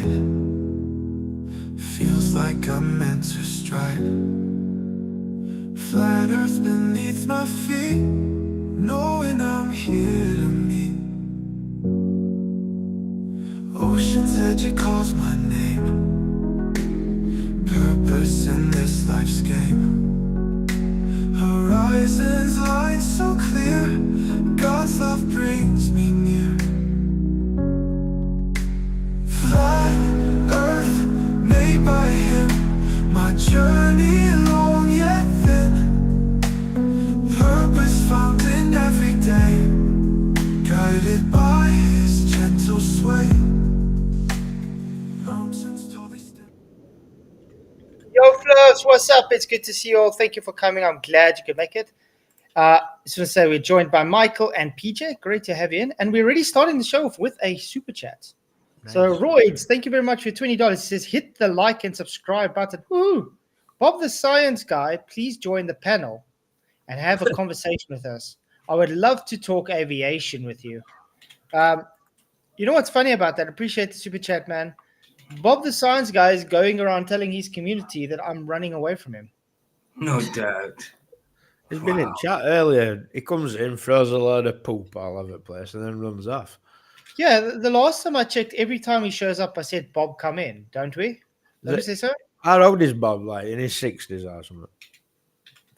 light. Feels like I'm meant to strike. Flat earth beneath my feet, knowing I'm here to meet. Ocean's edge, it calls my name. Purpose in this life's game. Horizons line so clear, God's love brings me near. Flat earth made by him, my journey long yet thin. Purpose found in every day, guided by his gentle sway. Mountains totally still. Yo, Flavs, what's up? It's good to see you all. Thank you for coming. I'm glad you could make it. Just want to say we're joined by Michael and PJ. Great to have you in. And we're already starting the show off with a super chat. Nice. So, Royds, thank you very much for $20. It says, hit the like and subscribe button. Woo! Bob the Science Guy, please join the panel and have a conversation with us. I would love to talk aviation with you. You know what's funny about that? Appreciate the super chat, man. Bob the Science Guy is going around telling his community that I'm running away from him. No doubt. He's been in chat earlier. He comes in, throws a load of poop all over the place, and then runs off. Yeah, the last time I checked, every time he shows up, I said, Bob, come in, don't we? Don't you say so? How old is Bob? Like in his 60s or something?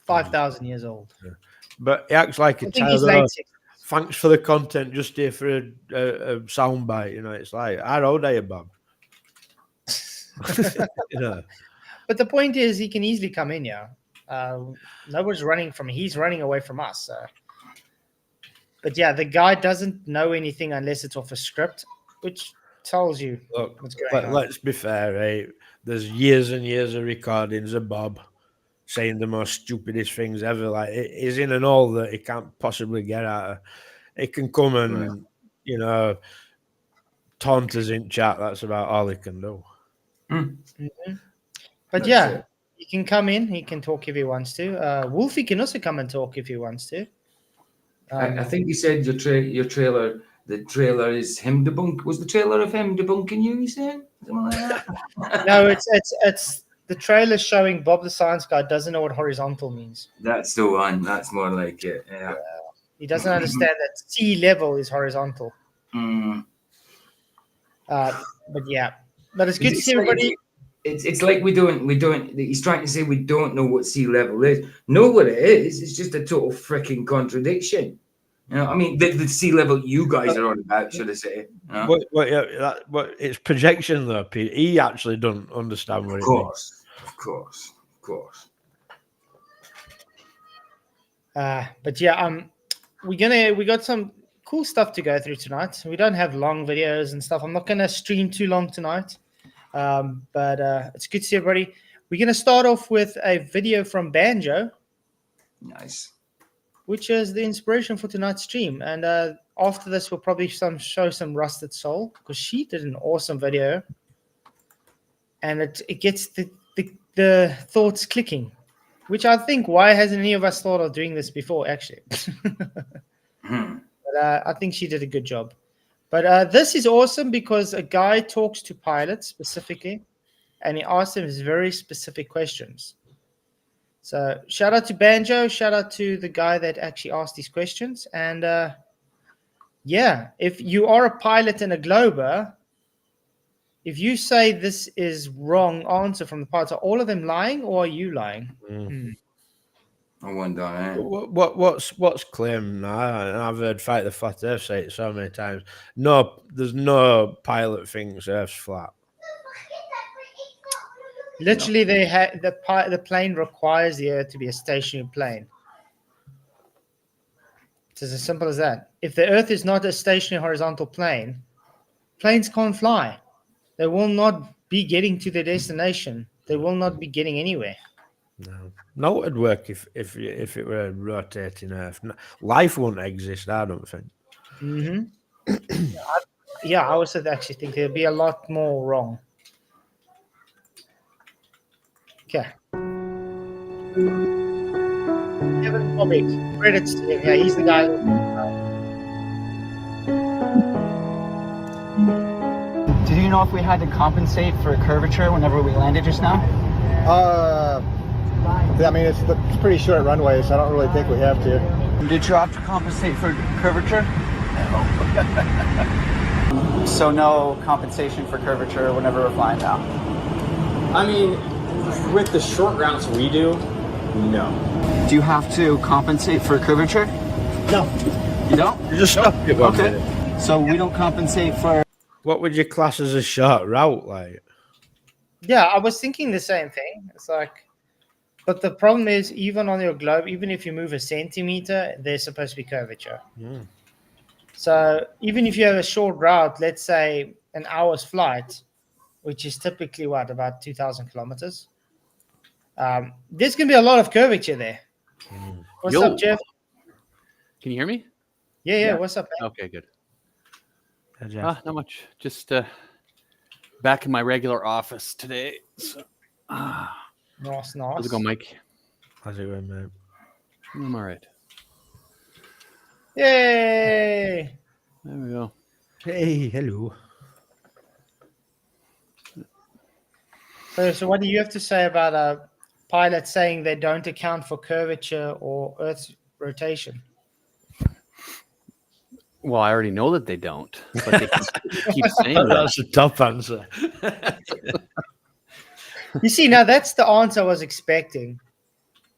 5,000 years old. Yeah. But he acts like a child. Thanks for the content, just here for a soundbite. You know, it's like, how old are you, Bob? You know. But the point is, he can easily come in here. Nobody's running from him. He's running away from us. But yeah, the guy doesn't know anything unless it's off a script, which tells you what's going on. Let's be fair, right? There's years and years of recordings of Bob saying the most stupidest things ever. Like, he's in an hole that he can't possibly get out of. He can come and, you know, taunt us in chat. That's about all he can do. Mm-hmm. But yeah, he can come in. He can talk if he wants to. Wolfie can also come and talk if he wants to. I think you said your trailer. The trailer is him debunk. Was the trailer of him debunking you? You saying something like that? No, it's the trailer showing Bob the Science Guy doesn't know what horizontal means. That's the one. That's more like it. Yeah. He doesn't understand that sea level is horizontal. But yeah, but it's good to see everybody. It's like we don't. He's trying to say we don't know what sea level is. Know what it is. It's just a total freaking contradiction. You know, I mean, the sea level you guys are on about, should I say? You know? But it's projection, though, Pete. He actually doesn't understand what it means. Of course. But yeah, we got some cool stuff to go through tonight. We don't have long videos and stuff. I'm not gonna stream too long tonight. But it's good to see everybody. We're gonna start off with a video from Banjo. Nice. Which is the inspiration for tonight's stream. And after this, we'll probably show some Rusted Soul, because she did an awesome video. And it gets the thoughts clicking, which I think, why hasn't any of us thought of doing this before, actually? But I think she did a good job. But this is awesome because a guy talks to pilots specifically, and he asks them very specific questions. So shout out to Banjo, shout out to the guy that actually asked these questions. And yeah, if you are a pilot and a glober, if you say this is wrong answer from the pilots, are all of them lying or are you lying? I wonder. What's claimed now? I've heard Fight the Flat Earth say it so many times. No, there's no pilot thinks Earth's flat. Literally, the plane requires the Earth to be a stationary plane. It's as simple as that. If the Earth is not a stationary horizontal plane, planes can't fly. They will not be getting to their destination. They will not be getting anywhere. No, it'd work if it were a rotating Earth. Life wouldn't exist, I don't think. Yeah, I also actually think there'd be a lot more wrong. Okay. Kevin Comics, credits to him. Yeah, he's the guy. Do you know if we had to compensate for curvature whenever we landed just now? I mean, it's pretty short runway, so I don't really think we have to. Did you have to compensate for curvature? No. So no compensation for curvature whenever we're flying now? I mean, with the short routes we do, no. Do you have to compensate for curvature? No. You don't? You just stop it one Okay. minute. So we don't compensate for... What would you class as a short route, like? Yeah, I was thinking the same thing. It's like, but the problem is, even on your globe, even if you move a centimeter, there's supposed to be curvature. Mm. So even if you have a short route, let's say an hour's flight, which is typically what, about 2,000 kilometers, there's going to be a lot of curvature there. Mm. What's up, Jeff? Can you hear me? Yeah. What's up, man? Okay, good. Hey, Jeff. Not much. Just back in my regular office today. So, Nice. how's it going, Mike? How's it going, mate? I'm all right. Yay! There we go. Hey, hello. So what do you have to say about a pilot saying they don't account for curvature or Earth's rotation? Well, I already know that they don't, but they keep saying that. That's a top answer. You see, now that's the answer I was expecting,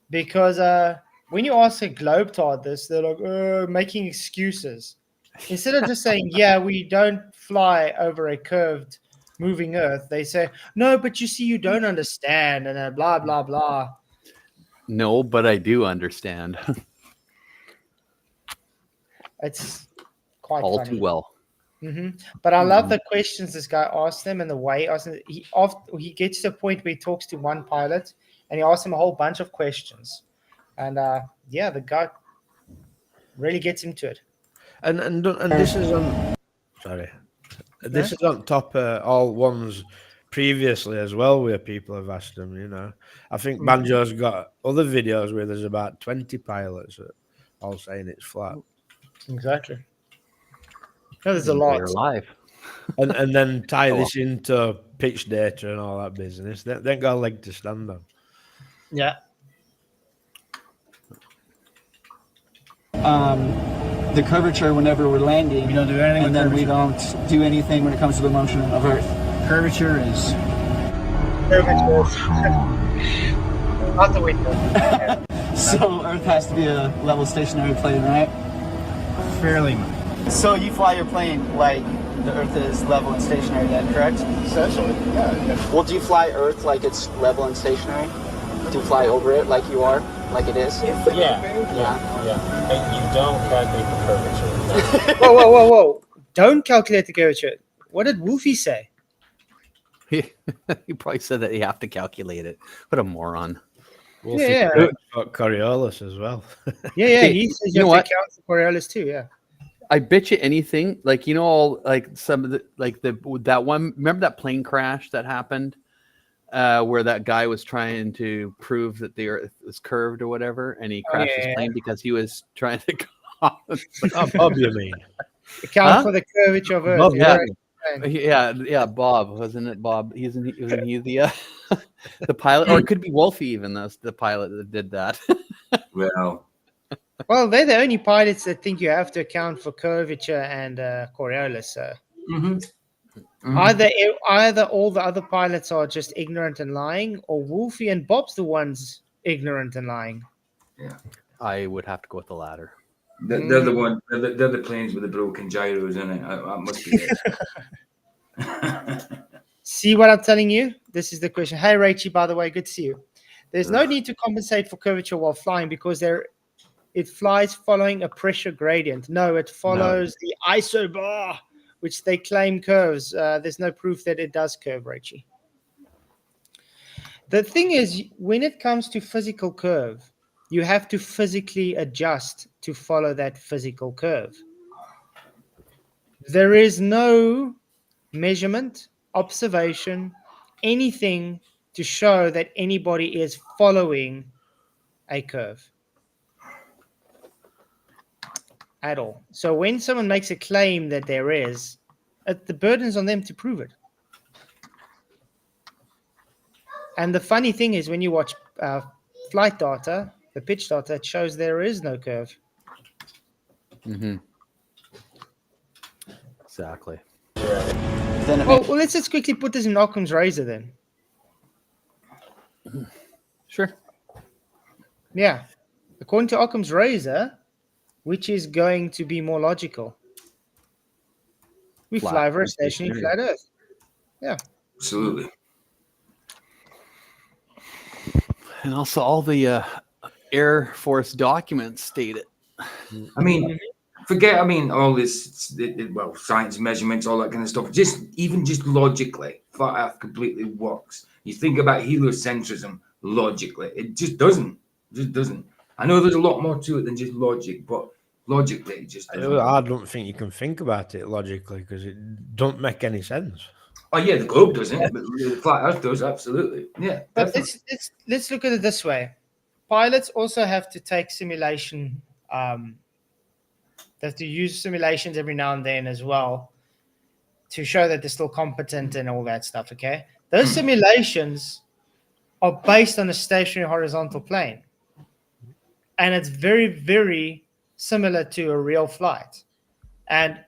because when you ask a globetrot this, they're like making excuses instead of just saying, "Yeah, we don't fly over a curved, moving Earth." They say, "No, but you see, you don't understand," and blah blah blah. No, but I do understand. It's quite all funny. too well. But I love the questions this guy asked them and the way he asked them. He gets to a point where he talks to one pilot and he asks him a whole bunch of questions. And the guy really gets into it. And this is on. Sorry, this is on top of all ones previously as well, where people have asked them. You know, I think Banjo's got other videos where there's about 20 pilots all saying it's flat. Exactly. No, there's a lot. They're alive. and then tie this into pitch data and all that business. They ain't got a leg to stand on. Yeah. The curvature whenever we're landing. We don't do anything. And then we don't do anything when it comes to the motion of Earth. Curvature is... Out the window. So Earth has to be a level stationary plane, right? fairly... So you fly your plane like the Earth is level and stationary then, correct? Essentially, yeah. Well, do you fly Earth like it's level and stationary? Do you fly over it like you are, like it is? Yeah. And you don't calculate the curvature. Whoa. Don't calculate the curvature. What did Wolfie say? He probably said that you have to calculate it. What a moron. Yeah. Got Coriolis as well. Yeah. He says you know have to what? count for Coriolis too, yeah. I bet you anything, like, you know, all like some of the, like that one, remember that plane crash that happened where that guy was trying to prove that the Earth was curved or whatever, and he crashed his plane because he was trying to Oh, Bob, you mean? Account for the curvature of Earth. Bob, yeah, Bob, wasn't it Bob? Wasn't he the pilot, or it could be Wolfie even, the pilot that did that. Well, they're the only pilots that think you have to account for curvature and Coriolis. So either all the other pilots are just ignorant and lying, or Wolfie and Bob's the ones ignorant and lying. Yeah, I would have to go with the latter. they're the one. They're the planes with the broken gyros in it. That must be it. See what I'm telling you? This is the question. Hey, Rachie, by the way, good to see you. There's no need to compensate for curvature while flying because it flies following a pressure gradient. No, it follows the isobar, which they claim curves. There's no proof that it does curve, Rachie. The thing is, when it comes to physical curve, you have to physically adjust to follow that physical curve. There is no measurement, observation, anything to show that anybody is following a curve at all. So when someone makes a claim that there is, the burden's on them to prove it. And the funny thing is, when you watch flight data, the pitch data, it shows there is no curve. Mm-hmm. Exactly. Then it Well, let's just quickly put this in Occam's razor then. Sure. Yeah. According to Occam's razor, which is going to be more logical? We Flat. fly over a stationary flat Earth. Yeah. Absolutely. And also, all the Air Force documents state it. I mean, forget. I mean, all this. Well, science measurements, all that kind of stuff. Just logically, flat Earth completely works. You think about heliocentrism logically, it just doesn't. Just doesn't. I know there's a lot more to it than just logic, but logically, it just doesn't. I don't think you can think about it logically because it don't make any sense. Oh yeah, the globe doesn't, but the flat Earth does. Absolutely, yeah. But Definitely. let's look at it this way. Pilots also have to take simulation. They have to use simulations every now and then as well to show that they're still competent and all that stuff. Okay, those simulations are based on a stationary horizontal plane, and it's very, very similar to a real flight. And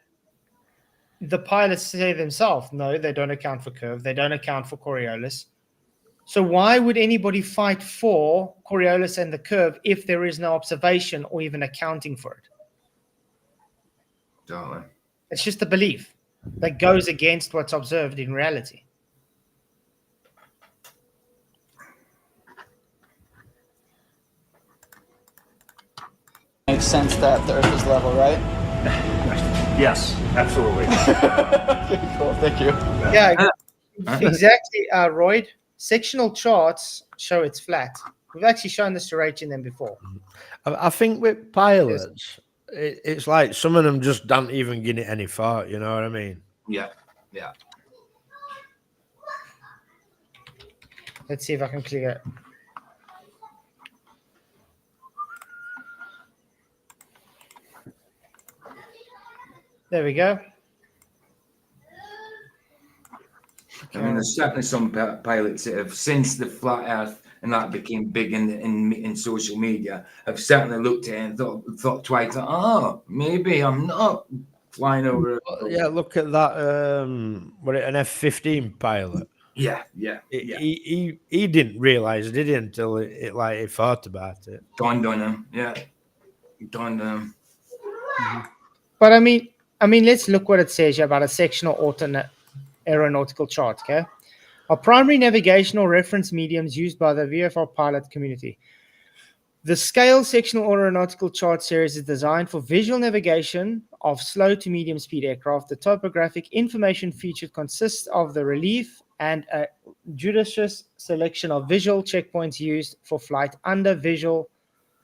the pilots say themselves, no, they don't account for curve. They don't account for Coriolis. So why would anybody fight for Coriolis and the curve if there is no observation or even accounting for it? Totally. It's just a belief that goes against what's observed in reality. makes sense that the Earth is level, right? Yes, absolutely. Okay, cool. Thank you. Yeah, exactly, Royd. Sectional charts show it's flat. We've actually shown this to Rach in them before. I think with pilots, it's like some of them just don't even give it any thought. You know what I mean? Yeah, yeah. Let's see if I can clear it. There we go. I mean, there's certainly some pilots that have, since the flat Earth and that became big in social media, have certainly looked at it and thought twice. Oh, maybe I'm not flying over. Yeah, look at that. What an F-15 pilot. Yeah. He didn't realize, did he, until he thought about it. Dawned on him. Yeah, dawned on him. But I mean, let's look what it says here about a sectional alternate aeronautical chart. Okay, are primary navigational reference mediums used by the VFR pilot community. The scale sectional aeronautical chart series is designed for visual navigation of slow to medium speed aircraft. The topographic information featured consists of the relief and a judicious selection of visual checkpoints used for flight under visual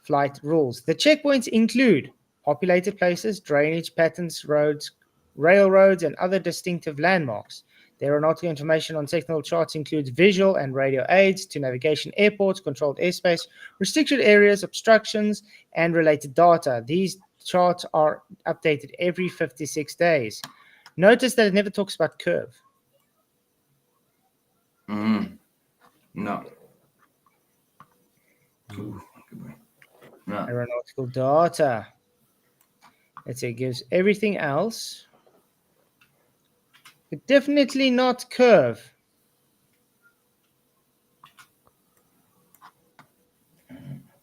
flight rules. The checkpoints include populated places, drainage patterns, roads, railroads, and other distinctive landmarks. The aeronautical information on sectional charts includes visual and radio aids to navigation, airports, controlled airspace, restricted areas, obstructions, and related data. These charts are updated every 56 days. Notice that it never talks about curve. No. No. Aeronautical data. Let's say it gives everything else. But definitely not curve.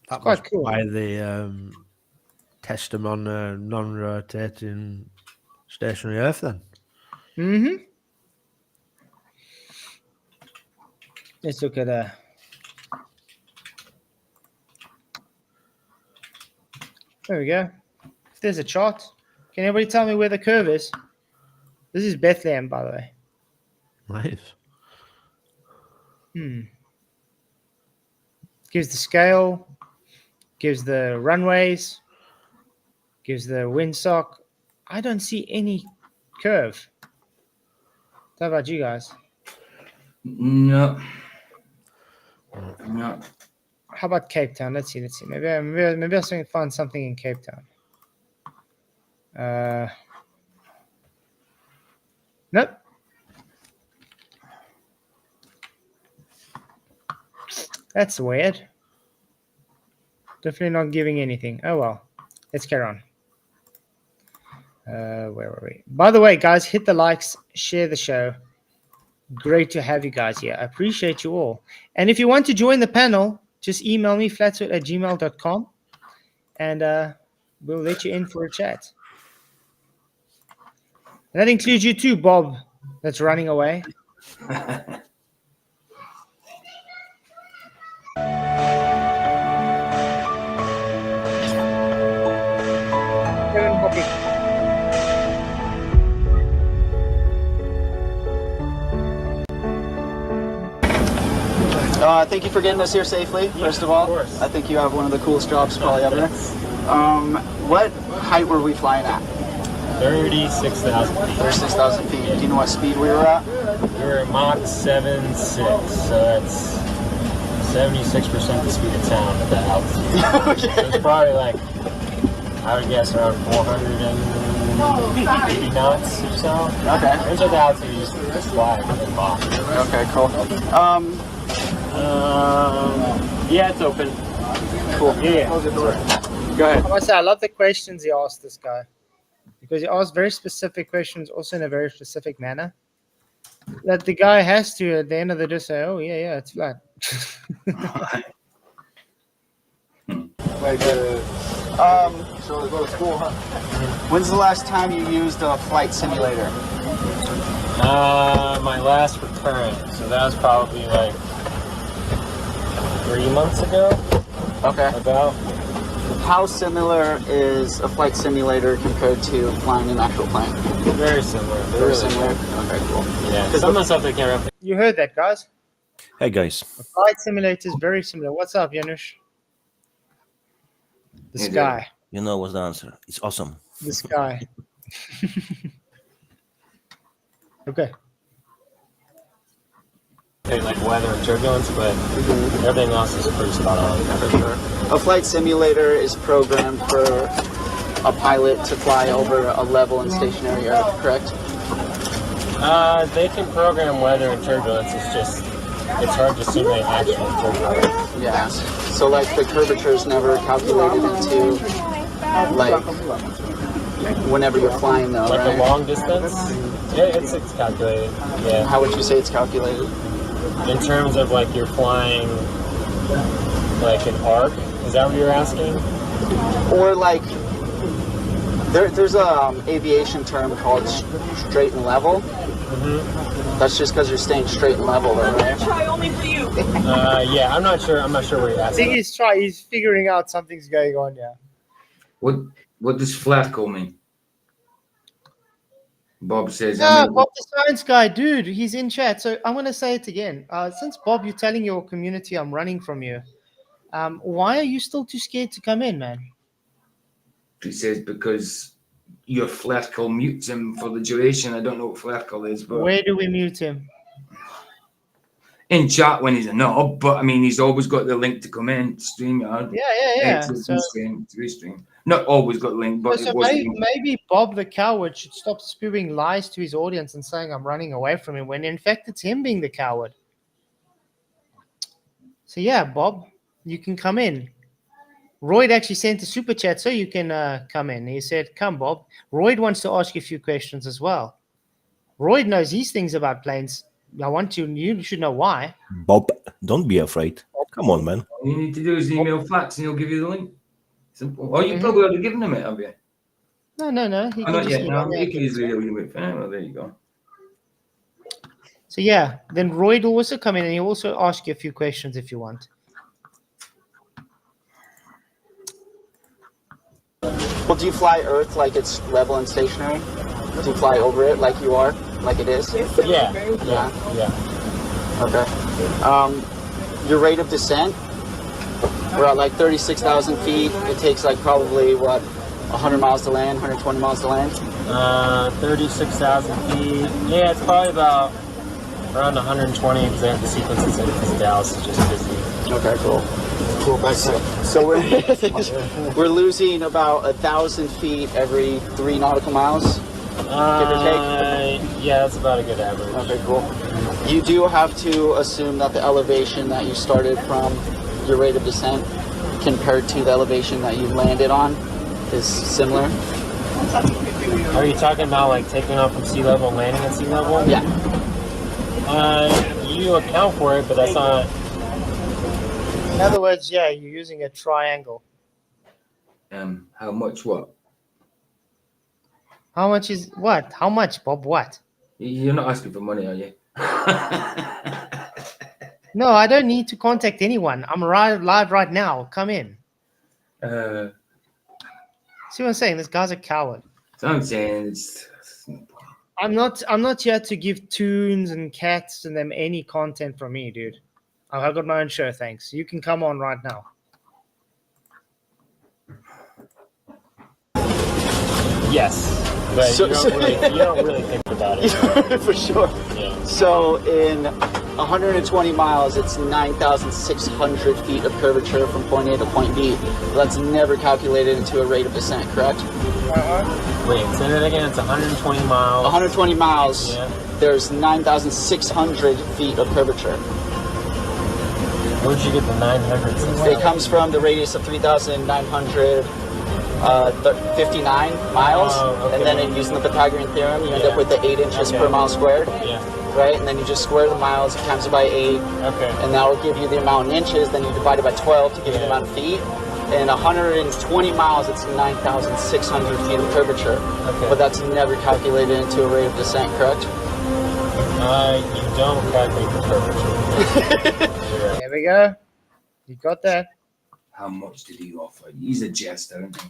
That quite must cool. Why they test them on a non-rotating stationary Earth then. Mm-hmm. Let's look at a. There we go. If there's a chart, can anybody tell me where the curve is? This is Bethlehem, by the way. Nice. Gives the scale, gives the runways, gives the windsock. I don't see any curve. How about you guys? No. How about Cape Town? Let's see. Maybe I'll find something in Cape Town. Nope. That's weird. Definitely not giving anything. Oh well. Let's carry on. Where were we? By the way, guys, hit the likes, share the show. Great to have you guys here. I appreciate you all. And if you want to join the panel, just email me, flatzoid@gmail.com, and we'll let you in for a chat. And that includes you too, Bob, that's running away. Thank you for getting us here safely, first of all. I think you have one of the coolest jobs probably ever. What height were we flying at? 36,000 feet. 36,000 feet. Do you know what speed we were at? We were at Mach 7.6, so that's 76% the speed of sound at that altitude. Okay. So it's probably like, I would guess around 480 knots or so. Okay. There's at the altitude you just fly in Mach. Okay, cool. Yeah, it's open. Cool. Yeah. Close the door. Go ahead. I must say, I love the questions he asked this guy, because he asked very specific questions, also in a very specific manner, that the guy has to, at the end of the day, say, oh, yeah, it's flat. When's the last time you used a flight simulator? My last recurrent, so that was probably like 3 months ago. Okay. About. How similar is a flight simulator compared to flying an actual plane? Very similar. Very similar. Okay, cool. Yeah. Some of the stuff they can't replicate. You heard that, guys? Hey guys. The flight simulator is very similar. What's up, Janusz? The sky. You know what's the answer. It's awesome. The sky. Okay. Like weather and turbulence, but everything else is pretty spot on. For sure. A flight simulator is programmed for a pilot to fly over a level and stationary Earth, correct? They can program weather and turbulence. It's just, it's hard to simulate actual turbulence. Yeah. So like the curvature is never calculated into like whenever you're flying though, Like right? a long distance? Yeah, it's calculated. Yeah. How would you say it's calculated? In terms of like you're flying like an arc, is that what you're asking? Or like there's a aviation term called straight and level. That's just because you're staying straight and level, though, right? Yeah, I'm not sure what you're I think asking. he's figuring out something's going on, yeah. What does flat call mean? Bob says. Yeah, Bob the science guy, dude, he's in chat. So I'm going to say it again. Since, Bob, you're telling your community I'm running from you, why are you still too scared to come in, man? He says because your flat call mutes him for the duration. I don't know what flat call is, but Where do we mute him? in chat when he's a knob. But I mean, he's always got the link to come in, StreamYard. Yeah. To So, restream. Not always got the link, but so it was. maybe Bob the coward should stop spewing lies to his audience and saying I'm running away from him, when in fact it's him being the coward. So yeah, Bob, you can come in. Royd actually sent a super chat so you can come in. He said, come, Bob. Royd wants to ask you a few questions as well. Royd knows these things about planes. You should know why. Bob, don't be afraid. Come on, man. All you need to do is email Flats and he'll give you the link. Simple. Oh, you probably already given him it, have you? No. He Oh, not just yet. email No, me. you can easily email it. Well, there you go. So yeah, then Royd will also come in and he'll also ask you a few questions if you want. Well, do you fly Earth like it's level and stationary? Do you fly over it like you are, like it is? Yeah. Okay. Your rate of descent? We're at like 36,000 feet. It takes like probably, 100 miles to land, 120 miles to land? 36,000 feet. Yeah, it's probably about around 120 because they have to sequence it in because Dallas is just busy. Okay, cool. So we're losing about 1,000 feet every 3 nautical miles, give or take? Yeah, that's about a good average. Okay, cool. You do have to assume that the elevation that you started from your rate of descent compared to the elevation that you landed on is similar. Are you talking about like taking off from sea level and landing at sea level? Yeah. You account for it, but that's not. In other words, yeah, you're using a triangle. How much what? How much is what? How much, Bob? What? You're not asking for money, are you? No, I don't need to contact anyone. I'm live right now. Come in. See what I'm saying? This guy's a coward. So I'm saying I'm not here to give tunes and cats and them any content from me, dude. I've got my own show, thanks. You can come on right now. Yes, but So- you don't really think about it. For sure. Yeah. So in 120 miles, it's 9,600 feet of curvature from point A to point B. That's never calculated into a rate of descent, correct? Wait, say that again. It's 120 miles. 120 miles, Yeah. there's 9,600 feet of curvature. Where'd you get the 900? It comes from the radius of 3,959 miles, Oh, okay. and then using the Pythagorean theorem, you end up with the 8 inches per mile squared, Yeah. right? And then you just square the miles, it times it by 8, Okay. and that will give you the amount in inches. Then you divide it by 12 to give you the amount of feet. In 120 miles, it's 9,600 feet of curvature, Okay. but that's never calculated into a rate of descent, correct? You don't calculate the curvature. There we go. You got that. how much did he offer? He's a jester, isn't he?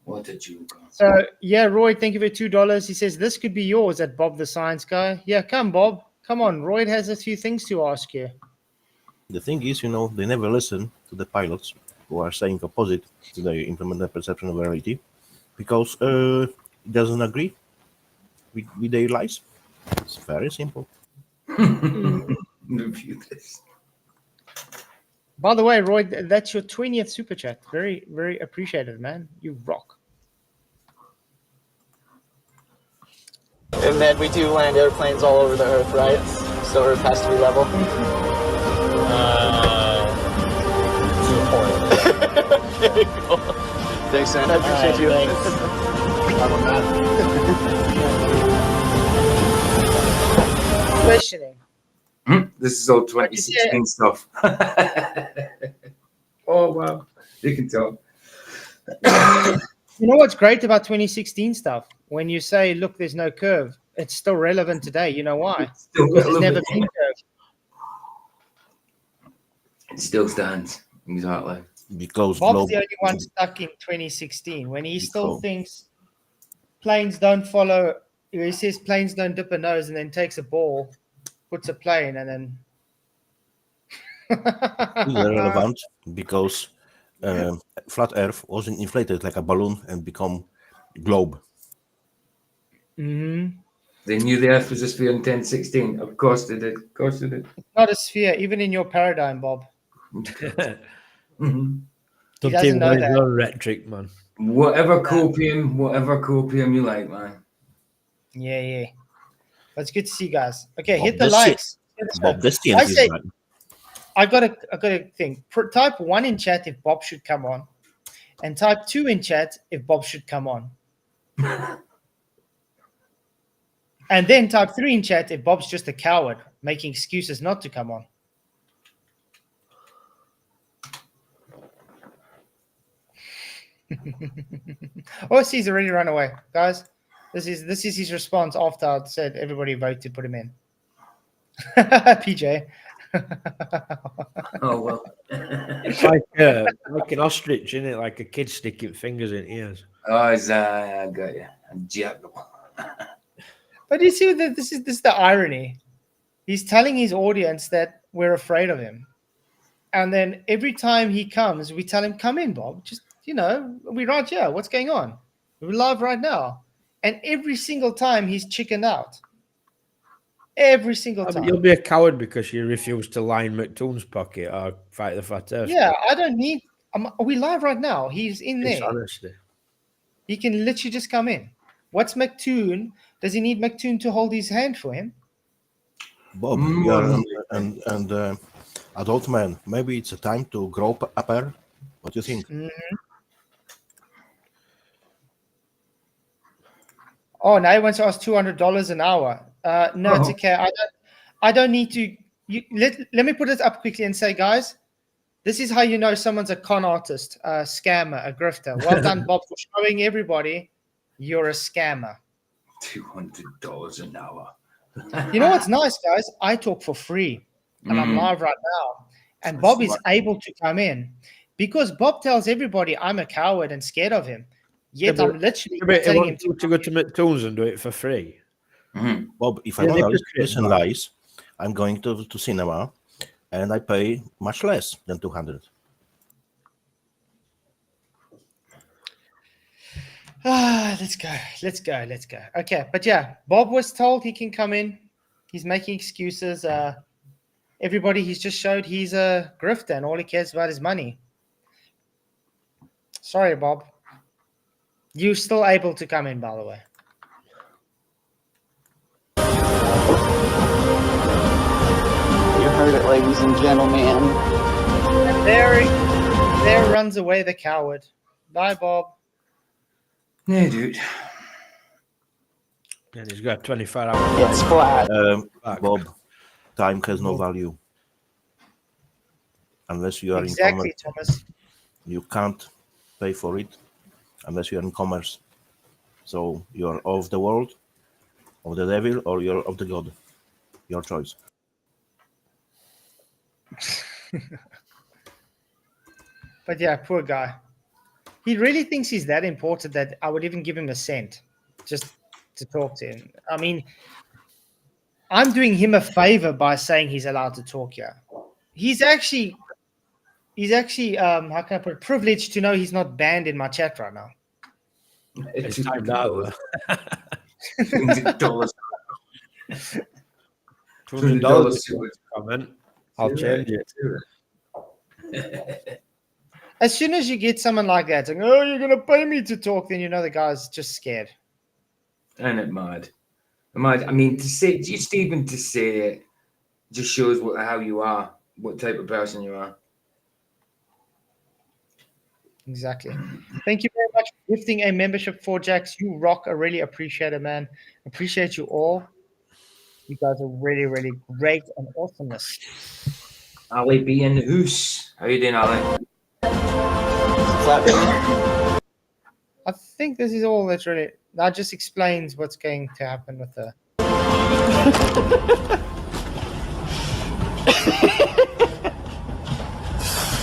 What a joke. So yeah, Roy, thank you for $2. He says this could be yours at Bob the Science Guy. Yeah, come Bob. Come on. Roy has a few things to ask you. The thing is, they never listen to the pilots who are saying opposite to the implemented perception of reality because it doesn't agree with their lies. It's very simple. Review this. By the way, Roy, that's your 20th super chat. Very, very appreciated, man. You rock. And then we do land airplanes all over the Earth, right? So Earth has to be level. To a point. There you go. Thanks, man. I appreciate you. Questioning. This is all What'd you say? 2016 stuff. Oh, wow. You can tell. You know what's great about 2016 stuff? When you say, look, there's no curve, it's still relevant today. You know why? Still Because got a there's never little been curve. It still stands. Exactly. Because Bob's globe, the only one stuck in 2016 when he still Cool. thinks planes don't follow. He says planes don't dip a nose and then takes a ball, puts a plane, and then. is irrelevant because flat Earth wasn't inflated like a balloon and become globe. Mhm. They knew the Earth was a sphere in 1016. Of course they did. Of course they did. Not a sphere, even in your paradigm, Bob. Mhm. Don't doesn't even know know that. your rhetoric, man. Whatever copium you like, man. Yeah, yeah. But it's good to see you guys. Okay, Bob, hit the that's it. likes. Let's go. Bob, that's the I end. say- I got a thing. Type 1 in chat if Bob should come on, and type 2 in chat if Bob should come on, and then type 3 in chat if Bob's just a coward making excuses not to come on. Oh, he's already run away, guys. This is his response after I said everybody vote to put him in. PJ. Oh, well. It's like an ostrich, isn't it? Like a kid sticking fingers in ears. Oh, I got you. I'm jackal. But you see, this is the irony. He's telling his audience that we're afraid of him, and then every time he comes, we tell him, "Come in, Bob. Just we're right here. What's going on? We're live right now." And every single time, he's chickened out. Every single But time. you'll be a coward because you refuse to line McToon's pocket or fight the fat earth. Yeah, I don't need. We live right now. He's in It's there. honesty. He can literally just come in. What's McToon? Does he need McToon to hold his hand for him? Bob, you're an adult man. Maybe it's a time to grow up a pair. What do you think? Oh, now he wants to ask $200 an hour. No, it's okay. I don't need to. Let me put it up quickly and say, guys, this is how you know someone's a con artist, a scammer, a grifter. Well done, Bob, for showing everybody you're a scammer. $200 an hour. You know what's nice, guys? I talk for free, and I'm live right now. And Bob is able to come in because Bob tells everybody I'm a coward and scared of him. Yet I'm literally telling him to go to McToons and do it for free. Bob, if I want to listen lies, I'm going to cinema, and I pay much less than 200. Let's go. Okay, but yeah, Bob was told he can come in. He's making excuses. Everybody, he's just showed he's a grifter and all he cares about is money. Sorry, Bob. You're still able to come in, by the way. You heard it, ladies and gentlemen. And there runs away the coward. Bye, Bob. Yeah, dude. And he's got 24 hours. It's flat. Bob, time has no value. Unless you are Exactly, in commerce. Thomas. You can't pay for it unless you're in commerce. So you're of the world, of the devil, or you're of the God. Your choice. But yeah, poor guy. He really thinks he's that important that I would even give him a cent just to talk to him. I mean, I'm doing him a favor by saying he's allowed to talk here. He's actually how can I put it, privileged to know he's not banned in my chat right now. It's time now. $200. $200 comment. I'll change it. As soon as you get someone like that saying, "Oh, you're gonna pay me to talk," then you know the guy's just scared. Ain't it mad? I mean, to say just even to say it just shows how you are, what type of person you are. Exactly. Thank you very much for gifting a membership for Jax. You rock. I really appreciate it, man. Appreciate you all. You guys are really, really great and awesomeness. Ali be in the hoose. How you doing, Ali? I think this is all that's really. That just explains what's going to happen with the.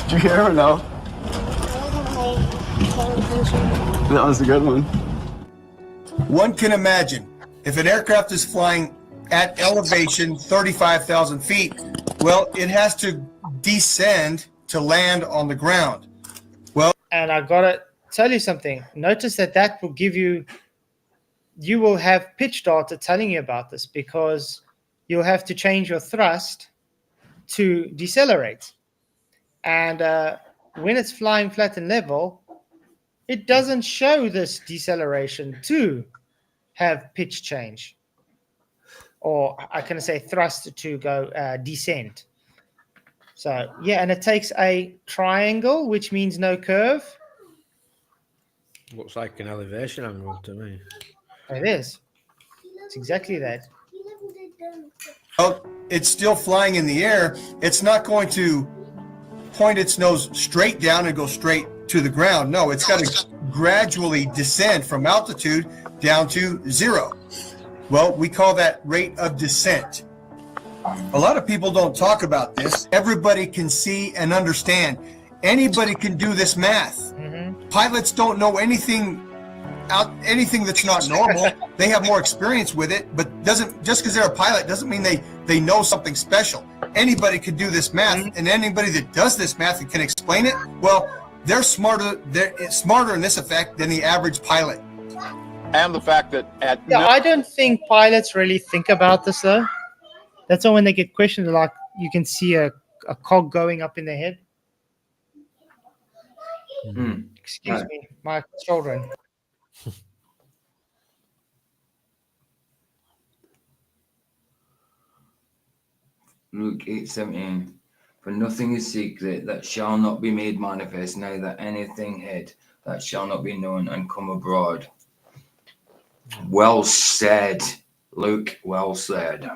Did you hear or no? That was a good one. One can imagine if an aircraft is flying at elevation 35,000 feet, well, it has to descend to land on the ground. Well, And I gotta tell you something. Notice that will give you. You will have pitch data telling you about this because you'll have to change your thrust to decelerate. And when it's flying flat and level, it doesn't show this deceleration to have pitch change. Or I can say thrust to go descent. So, yeah, and it takes a triangle, which means no curve. Looks like an elevation angle to me. It is. It's exactly that. well, it's still flying in the air. It's not going to point its nose straight down and go straight to the ground. No, it's got to gradually descend from altitude down to zero. Well, we call that rate of descent. A lot of people don't talk about this. Everybody can see and understand. Anybody can do this math. Pilots don't know anything that's not normal. They have more experience with it, but just because they're a pilot doesn't mean they know something special. Anybody can do this math, and anybody that does this math and can explain it, well, they're smarter in this effect than the average pilot. And the fact that I don't think pilots really think about this though. That's why when they get questioned, like you can see a cog going up in their head. Excuse me, my children. Luke 8:17. For nothing is secret that shall not be made manifest, neither anything hid that shall not be known and come abroad. Well said, Luke. Well said.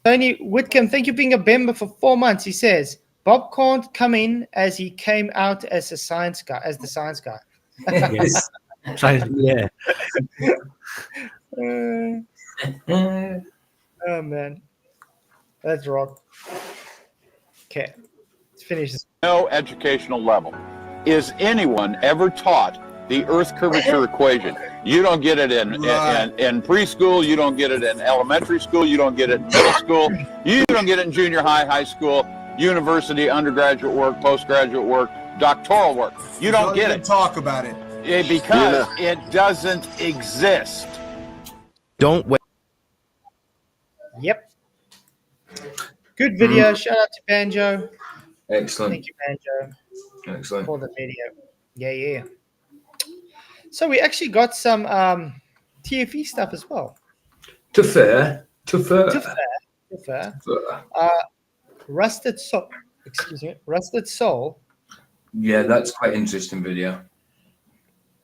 Tony Whitcomb, thank you for being a member for 4 months. He says Bob can't come in as he came out as a science guy, as the science guy. Yes. Yeah. Oh man, that's rock. Okay, let's finish this. No educational level. Is anyone ever taught the Earth curvature equation? You don't get it in preschool. You don't get it in elementary school. You don't get it in middle school. You don't get it in junior high, high school, university, undergraduate work, postgraduate work, doctoral work. You don't get it. Talk about it. Because it doesn't exist. Don't wait. Yep. Good video. Shout out to Banjo. Excellent. Thank you, Banjo, Excellent. for the video. Yeah. So we actually got some TFE stuff as well. To fair. Rusted Soul. Excuse me. Rusted Soul Yeah, that's quite interesting video.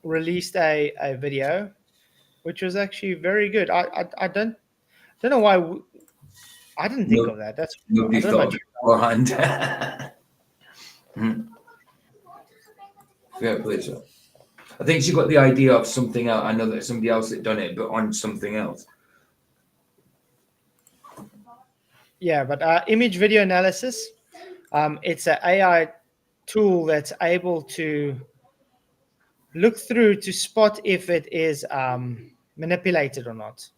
released a video, which was actually very good. I don't know why I didn't think of that. That's Nobody I don't know thought about of it beforehand. Fair play, sir. I think she got the idea of something else. I know that somebody else had done it, but on something else. Yeah, but image video analysis, it's an AI tool that's able to look through to spot if it is manipulated or not.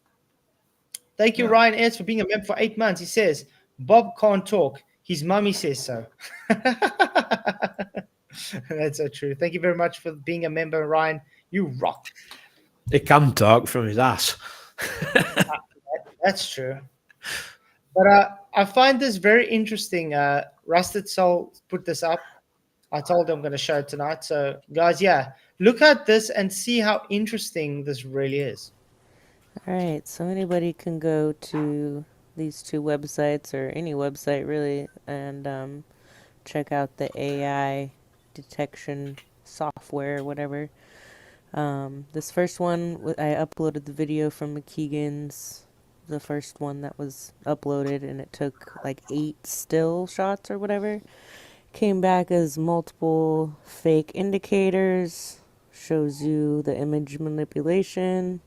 Thank you, Ryan S., for being a member for 8 months. He says, Bob can't talk. His mummy says so. That's so true. Thank you very much for being a member, Ryan. You rock. He can talk from his ass. That's true. But I find this very interesting. Rusted Soul put this up. I told him I'm going to show it tonight. So, guys, yeah, look at this and see how interesting this really is. All right, so anybody can go to these two websites or any website really and check out the AI detection software, whatever. This first one, I uploaded the video from McKeegan's, the first one that was uploaded, and it took like 8 still shots or whatever. Came back as multiple fake indicators, shows you the image manipulation.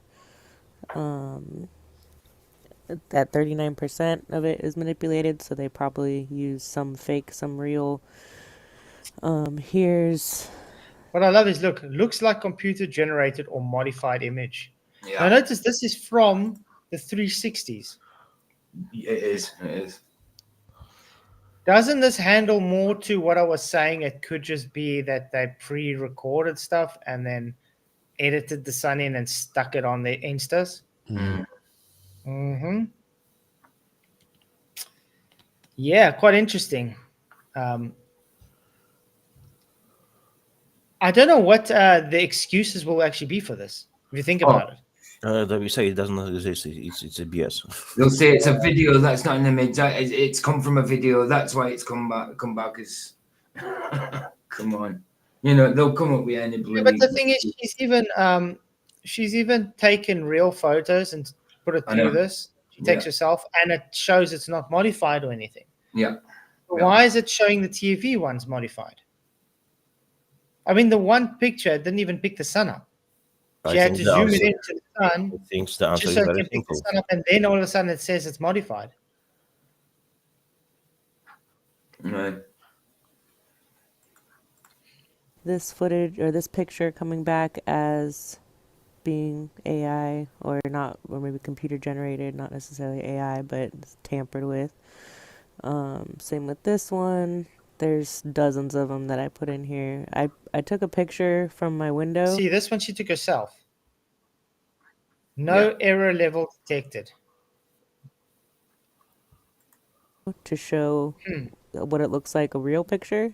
That 39% of it is manipulated, so they probably use some fake, some real. Here's What I love is, look, looks like computer generated or modified image. Yeah. Now notice this is from the 360s. It is. Doesn't this handle more to what I was saying? It could just be that they pre-recorded stuff and then edited the sun in and stuck it on their Instas. Yeah, quite interesting. I don't know what the excuses will actually be for this, if you think about it. That we say it doesn't exist. It's a BS. They'll say it's a video that's not an image. It's come from a video. That's why it's come back as. Come on, they'll come up with any. Yeah, but the thing is, she's even taken real photos and put it through this. She takes herself, and it shows it's not modified or anything. Yeah. Why is it showing the TV ones modified? I mean, the one picture didn't even pick the sun up. She had to zoom it into the sun. I think the answer just is so it very can pick the simple. sun up, and then all of a sudden it says it's modified. Right. this footage or this picture coming back as being AI or not, or maybe computer generated, not necessarily AI, but tampered with. Same with this one. There's dozens of them that I put in here. I took a picture from my window. See, this one she took herself. No error level detected. To show what it looks like, a real picture.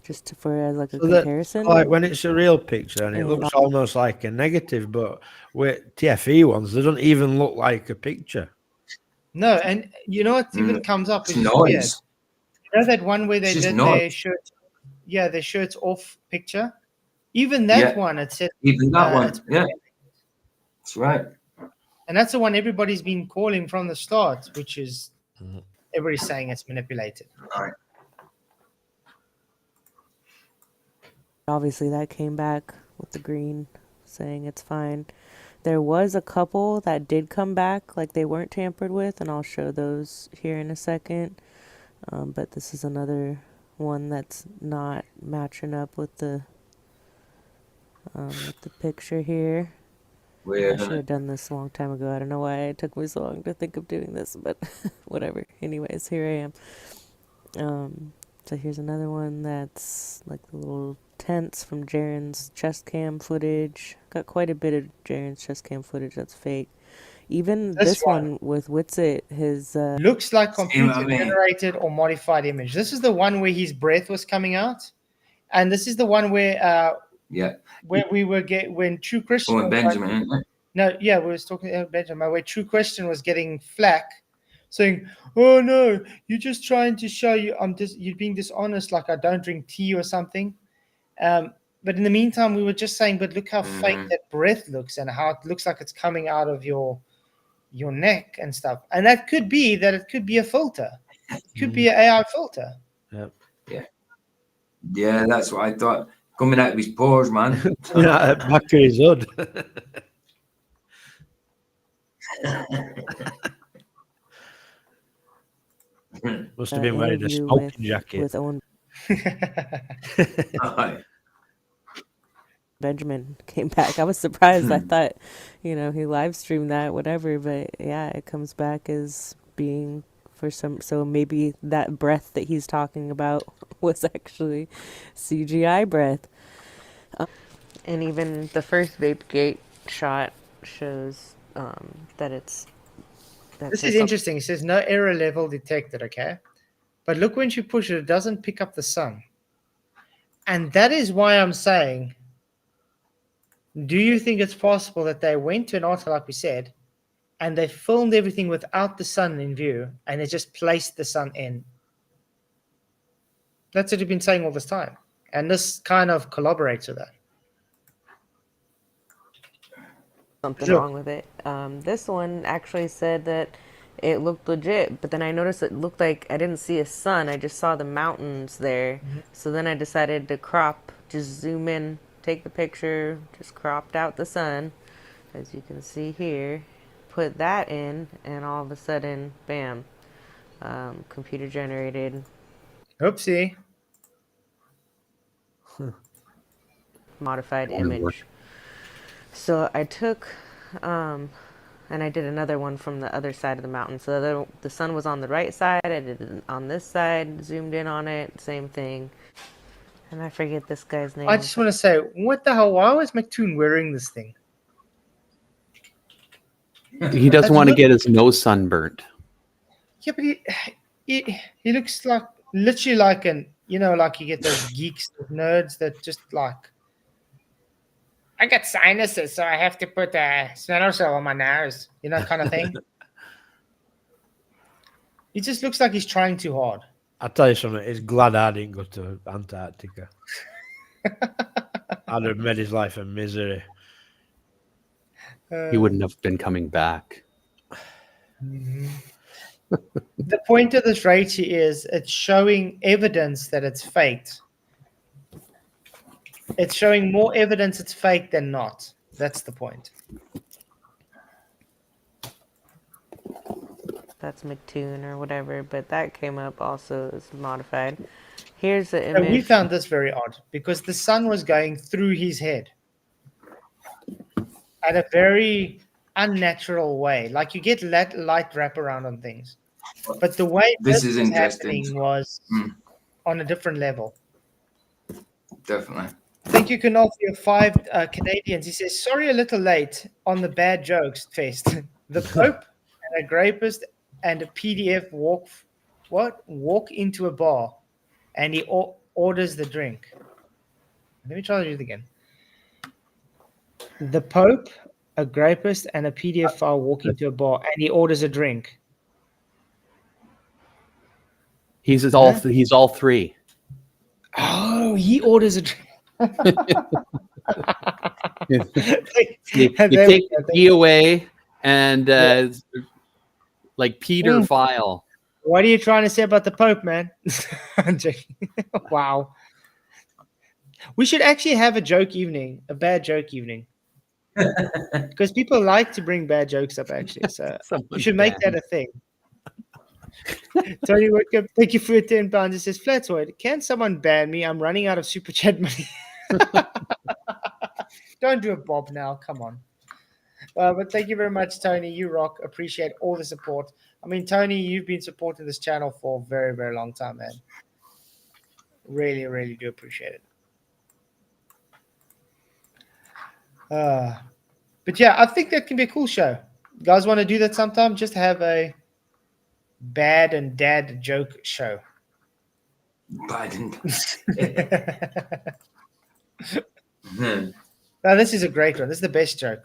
just for as like a So that, comparison. like when it's a real picture and it And looks almost like a negative, but with TFE ones, they don't even look like a picture. No, and you know what even comes up, It's which is weird. noise. You know that one where they It's just did noise. their shirt, their shirts off picture. Even that one, it said Even that one, it's yeah, that's right. and that's the one everybody's been calling from the start, which is everybody's saying it's manipulated. Right. obviously that came back with the green saying it's fine. There was a couple that did come back like they weren't tampered with, and I'll show those here in a second. But this is another one that's not matching up with the picture here. Weird, I should isn't it? have done this a long time ago. I don't know why it took me so long to think of doing this, but whatever. Anyways, here I am. So here's another one that's like the little tents from Jaren's chest cam footage. Got quite a bit of Jaren's chest cam footage that's fake. Even this one with Witsit, his looks like computer I mean? generated or modified image. This is the one where his breath was coming out, and this is the one where where we were when True Christian. Oh, and Benjamin, isn't it? No, yeah, we was talking about Benjamin, where True Christian was getting flack, saying, "Oh no, you're just trying to show you're being dishonest, like I don't drink tea or something." But in the meantime, we were just saying, but look how fake that breath looks and how it looks like it's coming out of your neck and stuff. And that could be a filter. It could be an AI filter. Yeah, that's what I thought. Coming out of his pores, man. Yeah, back of his hood. Must have been wearing a smoking jacket. with Owen Benjamin came back. I was surprised. I thought, he live streamed that, whatever. But yeah, it comes back as being for some. So maybe that breath that he's talking about was actually CGI breath. And even the first Vape Gate shot shows that it's. This is interesting. It says no error level detected, okay? But look, when you push it, it doesn't pick up the sun. And that is why I'm saying, do you think it's possible that they went to an article, like we said, and they filmed everything without the sun in view, and they just placed the sun in? That's what you've been saying all this time. And this kind of collaborates with that. Something wrong with it. This one actually said that it looked legit, but then I noticed it looked like I didn't see a sun. I just saw the mountains there. So then I decided to just zoom in, take the picture, just cropped out the sun, as you can see here, put that in, and all of a sudden, bam, computer generated. Oopsie. Modified image. So I took, and I did another one from the other side of the mountain. So the sun was on the right side. I did it on this side, zoomed in on it, same thing. And I forget this guy's name. I just want to say, what the hell? Why was McToon wearing this thing? He doesn't want to get his nose sunburnt. Yeah, but he looks like literally like like you get those geeks, nerds that just like, I got sinuses, so I have to put a Smenosol on my nose, kind of thing. He just looks like he's trying too hard. I'll tell you something, he's glad I didn't go to Antarctica. I'd have made his life a misery. He wouldn't have been coming back. The point of this rating is it's showing evidence that it's faked. It's showing more evidence it's fake than not. That's the point. That's McToon or whatever, but that came up also as modified. Here's the image. And we found this very odd because the sun was going through his head at a very unnatural way. Like you get light wrap around on things. But the way this was is interesting was on a different level. Definitely. Thank you, Canal, for your 5 Canadians. He says, sorry a little late on the bad jokes fest. The Pope and a grapist and a PDF walk into a bar. And orders the drink. Let me try to do it again. The Pope, a grapist, and a pedophile walk into a bar, and he orders a drink. He's Huh? he's all three. Oh, he orders a drink. You take the P away and like Peter File. What are you trying to say about the Pope, man? I'm joking. Wow. We should actually have a joke evening, a bad joke evening. Because people like to bring bad jokes up, actually. So we should make that a thing. Tony Whitcomb, thank you for your £10. It says, Flatzoid, can someone ban me? I'm running out of super chat money. Don't do a Bob now. Come on. But thank you very much, Tony. You rock. Appreciate all the support. I mean, Tony, you've been supporting this channel for a very, very long time, man. Really, really do appreciate it. But yeah, I think that can be a cool show. You guys want to do that sometime? Just have a bad and dad joke show. Bad and Now, this is a great one. This is the best joke.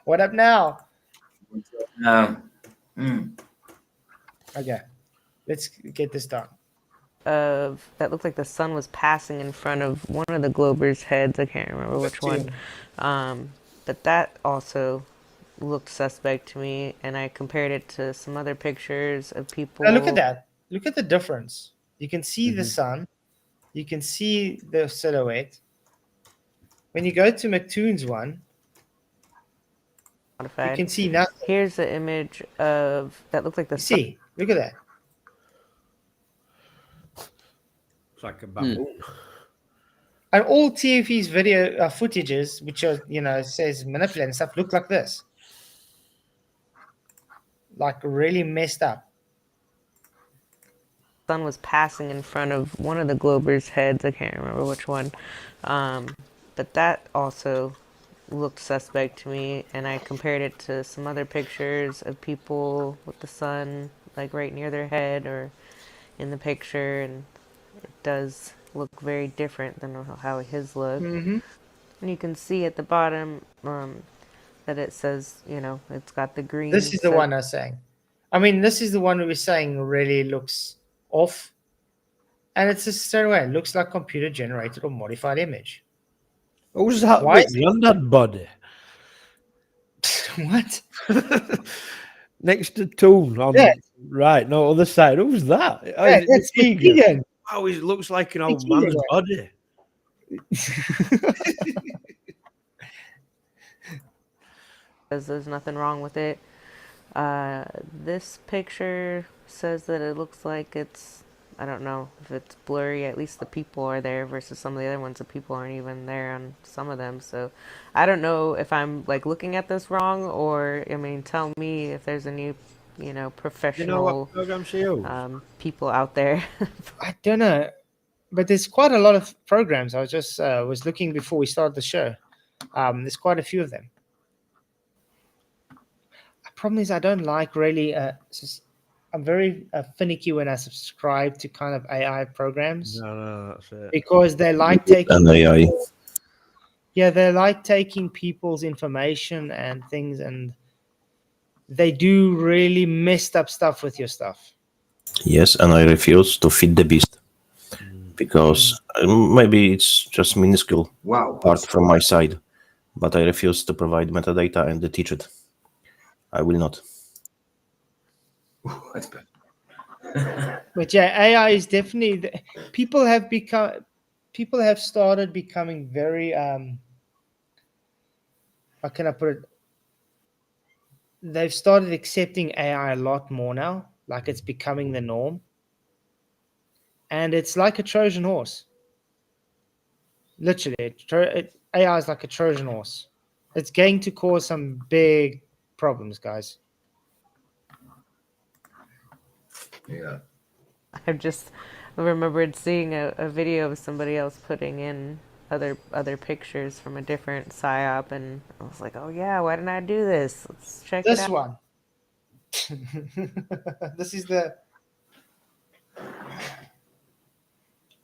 What up now? No. Okay, let's get this done. That looked like the sun was passing in front of one of the Globers' heads. I can't remember which one. But that also looked suspect to me, and I compared it to some other pictures of people. Now look at that. Look at the difference. You can see the sun. You can see the silhouette. When you go to McToon's one, modified. You can see nothing. Here's the image of that looks like the sun. See, look at that. It's like a baboon. And all TFE's video footages, which are, says manipulate and stuff, look like this. Like really messed up. Sun was passing in front of one of the Globers' heads. I can't remember which one. But that also looked suspect to me, and I compared it to some other pictures of people with the sun like right near their head or in the picture, and it does look very different than how his looked. And you can see at the bottom that it says, it's got the green. This is the one I was saying. I mean, this is the one we were saying really looks off. And it's just straight away. It looks like computer generated or modified image. Who's that? Why on that body? What? Next to Toon on right, no, other side. Who's that? Oh, Yeah, that's Keegan. Oh, he looks like an old man's body. There's nothing wrong with it. This picture says that it looks like it's, I don't know if it's blurry. At least the people are there versus some of the other ones. The people aren't even there on some of them. So I don't know if I'm like looking at this wrong, or I mean, tell me if there's any, professional people out there. I don't know, but there's quite a lot of programs. I was just was looking before we started the show. There's quite a few of them. The problem is I don't like really. I'm very finicky when I subscribe to kind of AI programs. No, that's it. Because they like taking AI. Yeah, they like taking people's information and things, and they do really messed up stuff with your stuff. Yes, and I refuse to feed the beast because maybe it's just minuscule part from my side, but I refuse to provide metadata and teach it. I will not. That's bad. But yeah, AI is definitely people have started becoming very how can I put it? They've started accepting AI a lot more now. Like it's becoming the norm. And it's like a Trojan horse. Literally, AI is like a Trojan horse. It's going to cause some big problems, guys. Yeah. I remembered seeing a video of somebody else putting in other pictures from a different PSYOP, and I was like, oh yeah, why didn't I do this? Let's check it out. This one. This is the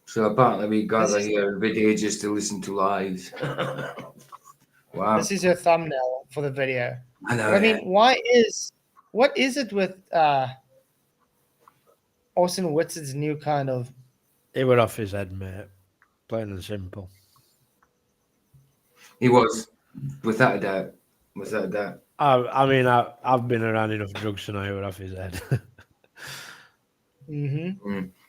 So apparently we gather is- here every day just to listen to lives. Wow. this is your thumbnail for the video. I know. But I mean, what is it with Orson Witten's new kind of? He were off his head, mate. Plain and simple. He was, without a doubt. Without a doubt. I mean, I've been around enough drugs to know he were off his head.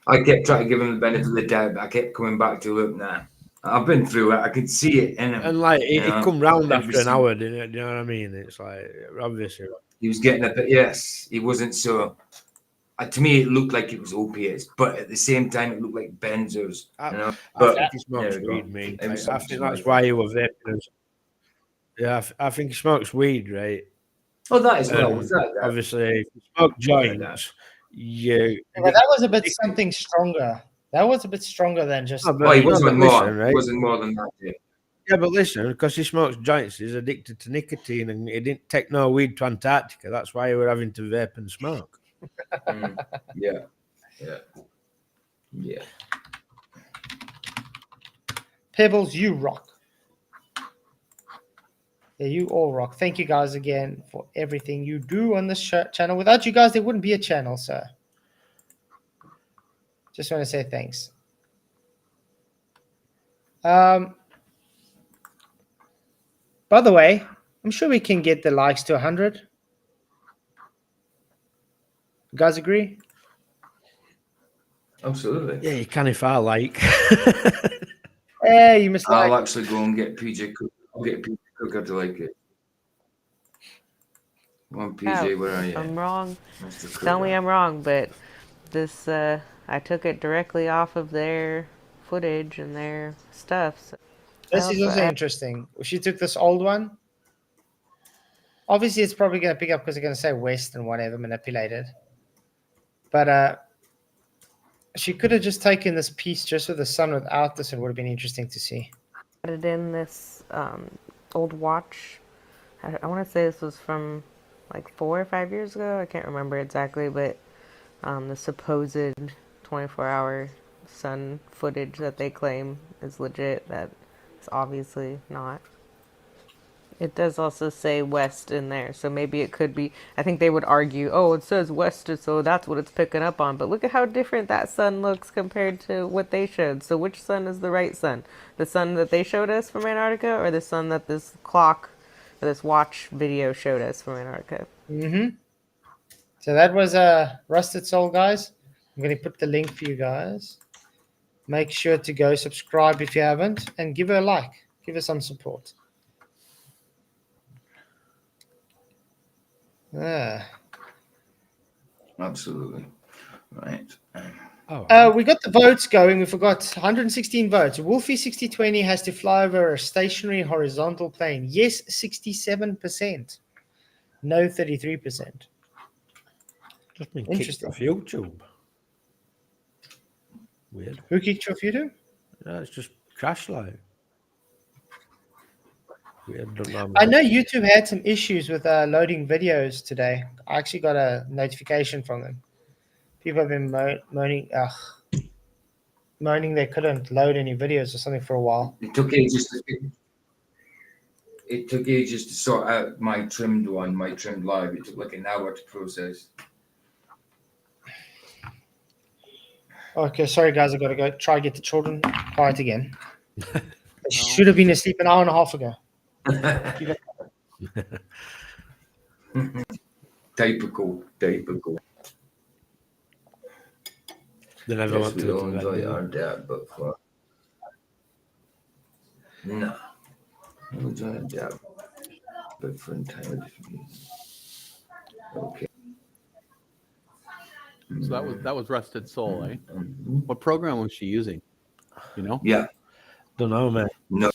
I kept trying to give him the benefit of the doubt, but I kept coming back to look. Nah, I've been through it. I could see it in him. And like, he come round every after an single- hour, didn't it? Do you know what I mean? It's like, obviously. He was getting a bit. Yes, he wasn't so. To me, it looked like it was opiates, but at the same time, it looked like benzos. You know, I think he smokes there we go. weed, mate. It was I something think like that's that. why he was vaping. Yeah, I think he smokes weed, right? Oh, that is well. And Without that. obviously, if you smoke joints, you. But that was a bit something stronger. That was a bit stronger than just. No, but- Oh, he no, wasn't but more. listen, right? He wasn't more than that. Yeah. Yeah, but listen, because he smokes joints, he's addicted to nicotine, and he didn't take no weed to Antarctica. That's why he were having to vape and smoke. Yeah. Yeah. Yeah. Pebbles, you rock. Yeah, you all rock. Thank you guys again for everything you do on this channel. Without you guys, there wouldn't be a channel, so just want to say thanks. By the way, I'm sure we can get the likes to 100. You guys agree? Absolutely. Yeah, you can if I like. Yeah, you must like. I'll actually go and get PJ Cook. I'll get PJ Cooker to like it. Come on, PJ, where are you? I'm wrong. Mr. Tell me Cooker. I'm wrong, but this I took it directly off of their footage and their stuff. So This is also interesting. She took this old one. Obviously, it's probably going to pick up because they're going to say West and whatever, manipulated. But she could have just taken this piece just with the sun without this. It would have been interesting to see. added in this old watch. I want to say this was from like 4 or 5 years ago. I can't remember exactly, but the supposed 24-hour sun footage that they claim is legit. That is obviously not. It does also say West in there, so maybe it could be. I think they would argue, oh, it says West, so that's what it's picking up on. But look at how different that sun looks compared to what they showed. So which sun is the right sun? The sun that they showed us from Antarctica, or the sun that this clock, or this watch video showed us from Antarctica? So that was Rusted Soul, guys. I'm going to put the link for you guys. Make sure to go subscribe if you haven't, and give her a like. Give her some support. Absolutely. Right. We got the votes going. We forgot 116 votes. Wolfie 6020 has to fly over a stationary horizontal plane. Yes, 67%. No, 33%. Just been kicked Interesting. off YouTube. Weird. Who kicked you off YouTube? Yeah, it's just crash like. Weird. Don't know. I know YouTube had some issues with loading videos today. I actually got a notification from them. People have been moaning they couldn't load any videos or something for a while. It took ages to sort out my trimmed one, my trimmed live. It took like an hour to process. Okay, sorry guys, I gotta go try to get the children quiet again. They should have been asleep an hour and a half ago. Typical. They never Yes, want we to all do enjoy that. our dad, but for no, we enjoy our dad, but for entirely different reasons. Okay. So that was Rusted Soul, eh? What program was she using? You know? Yeah. Don't know, man. No.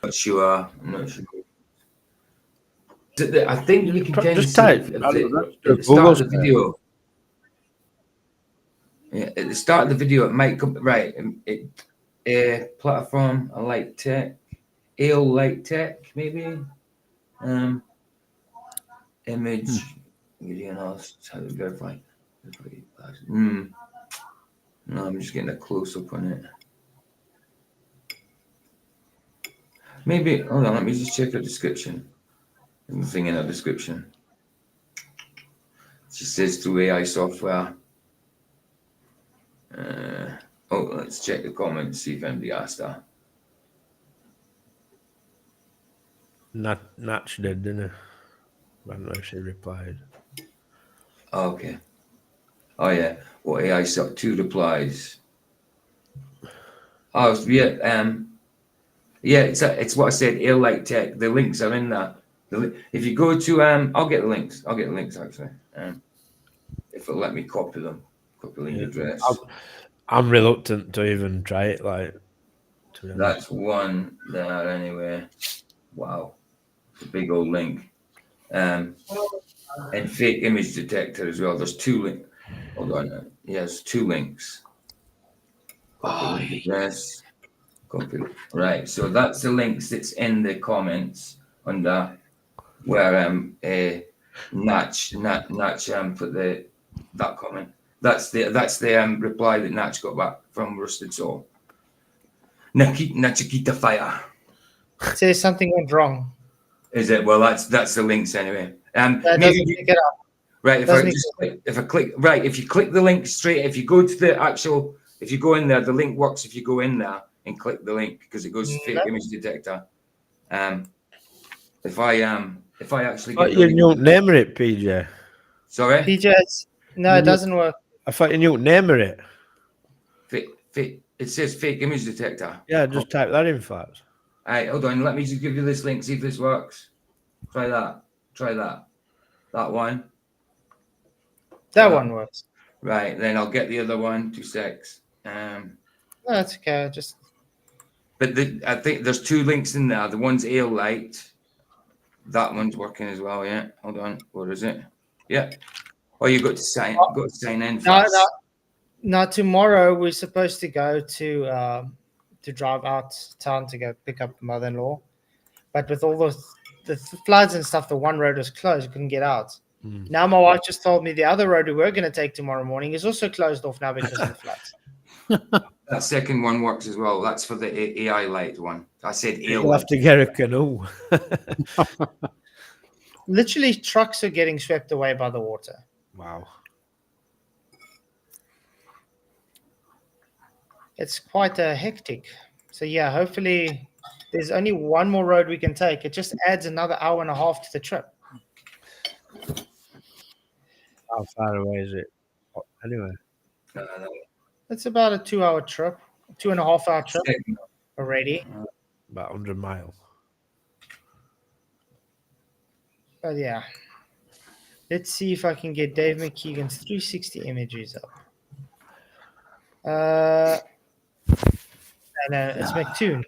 Not sure. I'm not sure. I think you can kind of Just see type. at the start of the video. Yeah, at the start of the video, it might come right. Platform, a light tech, light tech, maybe. Image, analysis, how to verify. No, I'm just getting a close up on it. Maybe, hold on, let me just check the description. There's nothing in the description. It just says through AI software. Let's check the comments, see if anybody asked that. Natch did, didn't he? I don't know if she replied. Okay. Oh, yeah. Well, AI sub 2 replies. Oh, yeah. Yeah, it's what I said, Airlight Tech. The links are in that. If you go to, I'll get the links. I'll get the links, actually. If it'll let me copy them. Copy link address. I'm reluctant to even try it, like. That's one there, anyway. Wow. It's a big old link. And fake image detector as well. There's 2 links. Hold on. Yes, 2 links. Copy link address. Copy. Right. So that's the links that's in the comments under where Natch put that comment. That's the reply that Natch got back from Rusted Soul. Nachikita fire. Says something went wrong. Is it? Well, that's the links anyway. That doesn't pick it up. Right. If you click the link straight, if you go to the actual, if you go in there, the link works. If you go in there and click the link because it goes to fake image detector. If I actually get you don't name it, PJ. Sorry, PJ. No, it doesn't work. I thought you knew name it. It says fake image detector. Yeah, just type that in, Flats. All right, hold on. Let me just give you this link. See if this works. Try that. That one. That one works. Right. Then I'll get the other one. 2 secs. No, that's okay. But I think there's 2 links in there. The one's Airlight. That one's working as well. Yeah. Hold on. What is it? Yeah. Oh, you got to sign. Got to sign in. Now tomorrow we're supposed to go to drive out town to go pick up mother-in-law, but with all the floods and stuff, the one road was closed. We couldn't get out. Now my wife just told me the other road we were going to take tomorrow morning is also closed off now because of the floods. That second one works as well. That's for the AI light one. I said You'll have to get a canoe. Literally, trucks are getting swept away by the water. Wow. It's quite hectic. So yeah, hopefully there's only one more road we can take. It just adds another hour and a half to the trip. How far away is it? Anyway. It's about a 2-hour trip, 2.5-hour trip already. About 100 miles. But yeah. Let's see if I can get Dave McKeegan's 360 images up. No, it's McToon.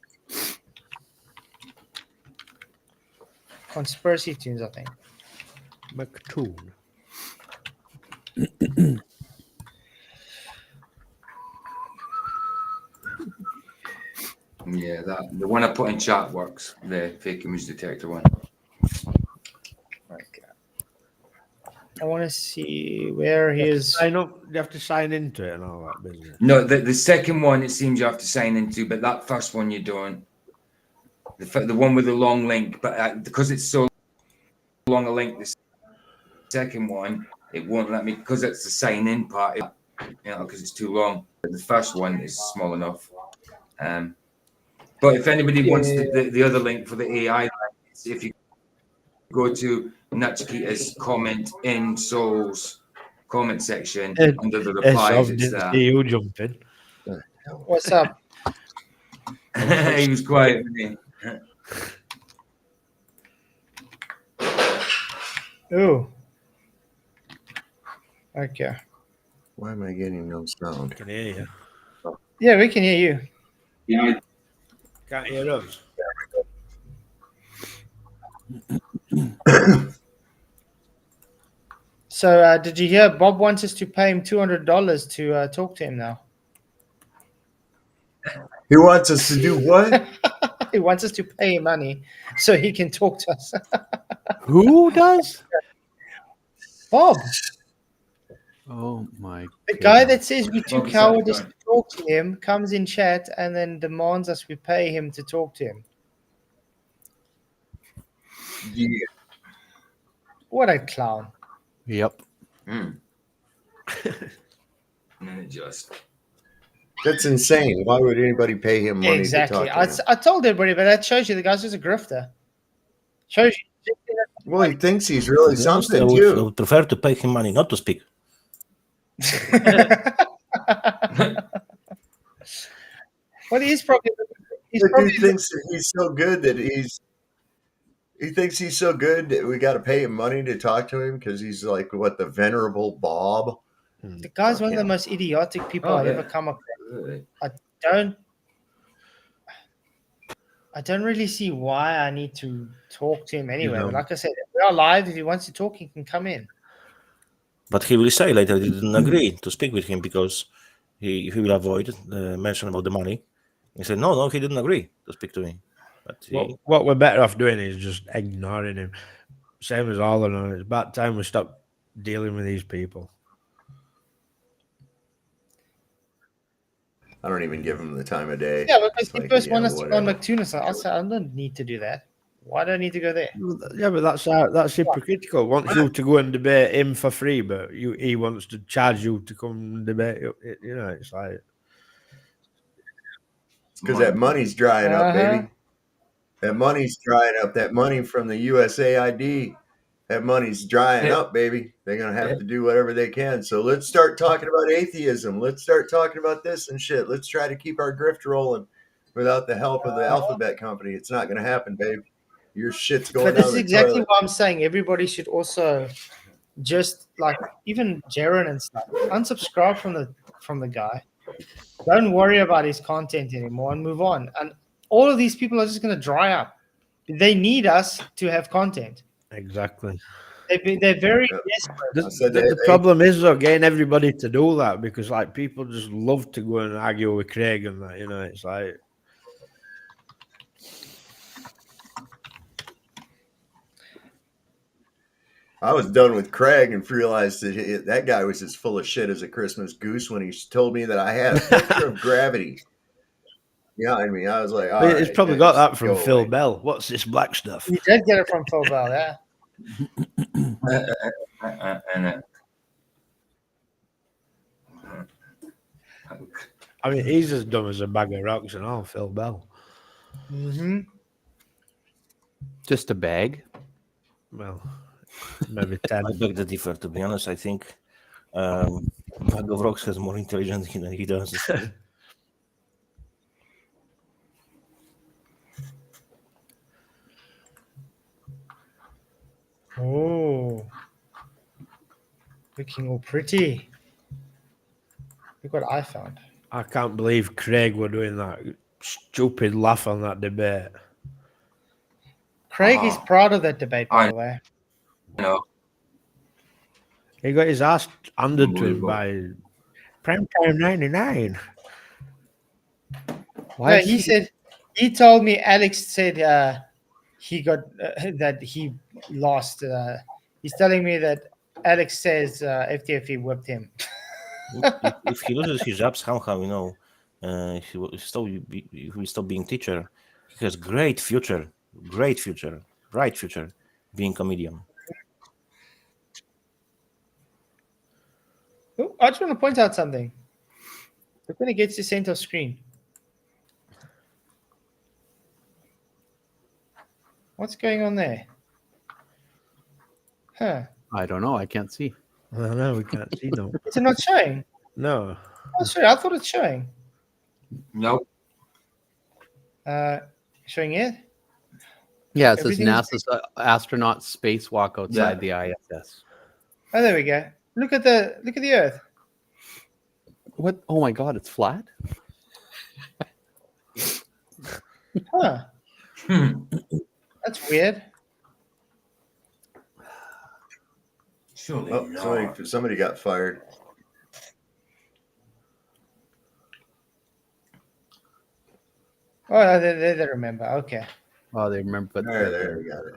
Conspiracy Tunes, I think. McToon. Yeah, the one I put in chat works. The fake image detector one. Okay. I want to see where his. Sign up. You have to sign into it and all that business. No, the second one it seems you have to sign into, but that first one you don't. The one with the long link, but because it's so long a link, the second one it won't let me because it's the sign in part. Because it's too long. But the first one is small enough. But if anybody wants the other link for the AI, if you go to Nachikita's comment in Soul's comment section under the replies, it's there. You jumping. What's up? He was quiet. Oh. Okay. Why am I getting no sound? I can hear you. Yeah, we can hear you. Yeah. Can't hear us. So, did you hear Bob wants us to pay him $200 to talk to him now? He wants us to do what? He wants us to pay him money so he can talk to us. Who does? Bob, Oh my. the guy that goodness. says we're too Bob's cowardice that to talk to him comes in chat and then demands us we pay him to talk to him. Yeah. What a clown. Yep. And then it just. That's insane. Why would anybody pay him money Exactly. to talk to him? I told everybody, but that shows you the guy's just a grifter. Shows you. Well, he thinks he's really To be honest, something I too. would prefer to pay him money not to speak. Well, he's probably. The dude thinks that he's so good that he thinks he's so good that we got to pay him money to talk to him because he's like what, the venerable Bob. The guy's one of the most idiotic people I've ever come across. I don't really see why I need to talk to him anyway. know. Like I said, if we are live. If he wants to talk, he can come in. But he will say later he didn't agree to speak with him because he will avoid the mention about the money. He said, no, he didn't agree to speak to me. But What we're better off doing is just ignoring him. Same as all of them. It's about time we stop dealing with these people. I don't even give him the time of day. Yeah, because It's he like, first yeah, wanted us to go on whatever. McTunis. I said, I don't need to do that. Why do I need to go there? Yeah, but that's hypocritical. Wants you to go and debate him for free, but he wants to charge you to come and debate. You know, it's like Because that money's drying up, baby. That money's drying up. That money from the USAID, that money's drying up, baby. They're going to have to do whatever they can. So let's start talking about atheism. Let's start talking about this and shit. Let's try to keep our grift rolling without the help of the alphabet company. It's not going to happen, babe. Your shit's going But this down is the exactly toilet. what I'm saying. Everybody should also just like even Jaron and stuff. Unsubscribe from the guy. Don't worry about his content anymore and move on. And all of these people are just going to dry up. They need us to have content. exactly. They're very desperate. The problem is though getting everybody to do that because like people just love to go and argue with Craig and that. You know, it's like. I was done with Craig and realized that that guy was as full of shit as a Christmas goose when he told me that I had a picture of gravity. Yeah, I mean, I was like, all He's right, probably man, got just that from go Phil away. Bell. What's this black stuff? You did get it from Phil Bell, yeah. I mean, he's as dumb as a bag of rocks and all, Phil Bell. Mm-hmm. Just a bag? Well, maybe 10. I beg to differ, to be honest. I think Bag of Rocks has more intelligence than he does. Oh, looking all pretty. Look what I found. I can't believe Craig were doing that stupid laugh on that debate. Craig is proud of that debate, by the way. No. He got his ass handed to him by Primetime 99. No, he told me Alex said he got that he lost. He's telling me that Alex says FTFE whipped him. if he loses his job somehow, you know, he will stop being teacher. He has great future, bright future, being comedian. Oh, I just want to point out something. Look when it gets to center screen. What's going on there? Huh. I don't know. I can't see. No, we can't see no. Is it not showing? No. Oh, sorry. I thought it's showing. Nope. Showing it? Yeah, it says Everything's- NASA's astronaut spacewalk outside the ISS. Oh, there we go. Look at the Earth. What? Oh my God, it's flat? Huh. That's weird. Surely Oh, somebody got fired. Oh, they remember. Okay. Oh, they remember. But There we got it.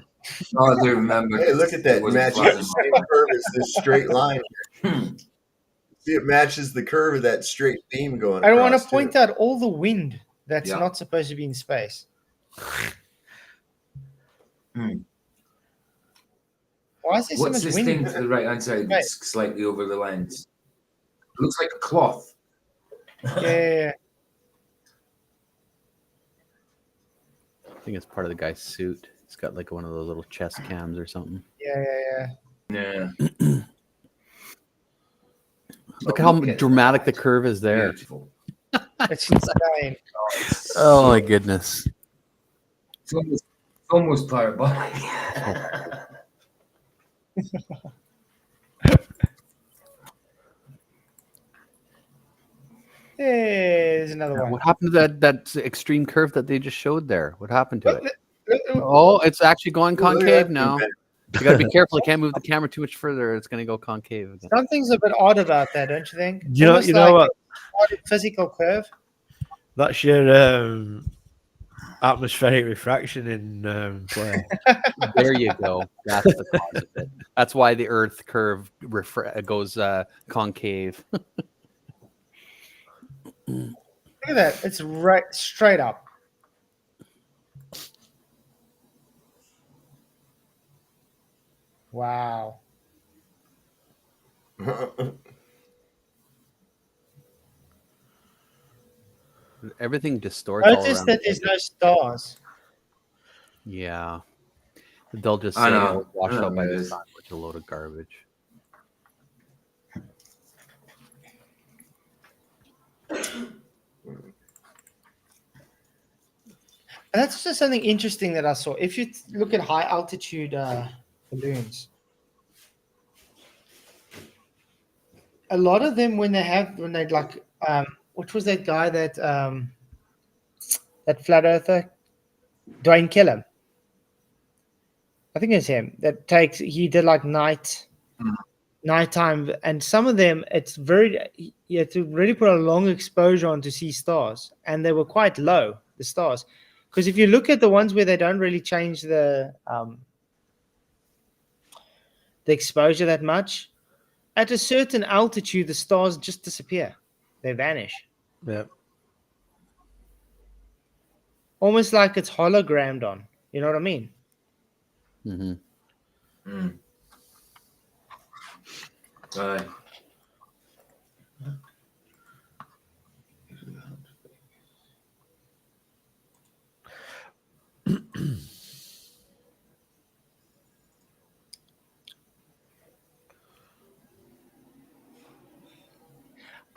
Oh, I do remember. Hey, look at that. It wasn't Matches flat the enough. same curve as this straight line. See, it matches the curve of that straight beam going I want across, to point too. out all the wind that's Yeah. not supposed to be in space. Why is there so What's much this wind? thing to the right hand side that's slightly over the lens? It looks like a cloth. Yeah. I think it's part of the guy's suit. It's got like one of those little chest cams or something. Yeah. Look how dramatic the curve is there. Beautiful. It's insane. Oh my goodness. It's almost parabolic. Hey, there's another one. What happened to that extreme curve that they just showed there? What happened to it? Oh, it's actually going concave now. You got to be careful. You can't move the camera too much further. It's going to go concave again. Something's a bit odd about that, don't you think? You know what? Odd physical curve. That's your atmospheric refraction in play. There you go. That's the cause of it. That's why the Earth curve goes concave. Look at that. It's right straight up. Wow. Everything distorts all Notice around. that there's no stars. Yeah. They'll just I say know. it was washed I know out by it the is. sun, which is a load of garbage. And that's just something interesting that I saw. If you look at high altitude balloons, a lot of them when they like what was that guy that flat earther, Dwayne Killam? I think it's him he did like nighttime, and some of them it's you have to really put a long exposure on to see stars, and they were quite low, the stars. Because if you look at the ones where they don't really change the exposure that much, at a certain altitude, the stars just disappear. They vanish. Yeah. Almost like it's hologrammed on. You know what I mean? Mm-hmm. Right.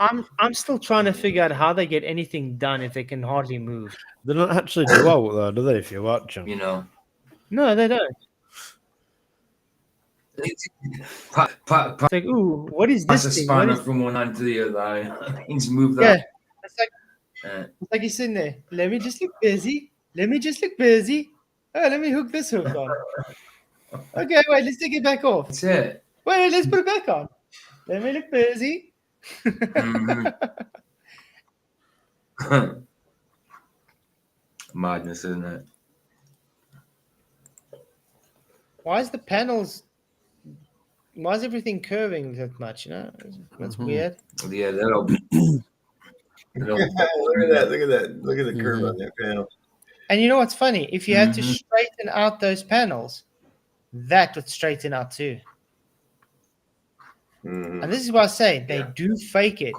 I'm still trying to figure out how they get anything done if they can hardly move. They don't actually do out though, do they? If you watch them, You know. No, they don't. It's It's like, ooh, what is pass a this thing? spanner from one hand to the other. Things move that. Yeah, it's like he's sitting there. Let me just look busy. Let me just look busy. Oh, let me hook this hook on. Okay, wait, let's take it back off. That's it. Wait, let's put it back on. Let me look busy. Madness, isn't it? Why is everything curving that much? You know, that's weird. Yeah, that'll be. Look at that! Look at that! Look at the curve on that panel. And you know what's funny? If you had to straighten out those panels, that would straighten out too. And this is what I say, they do fake it.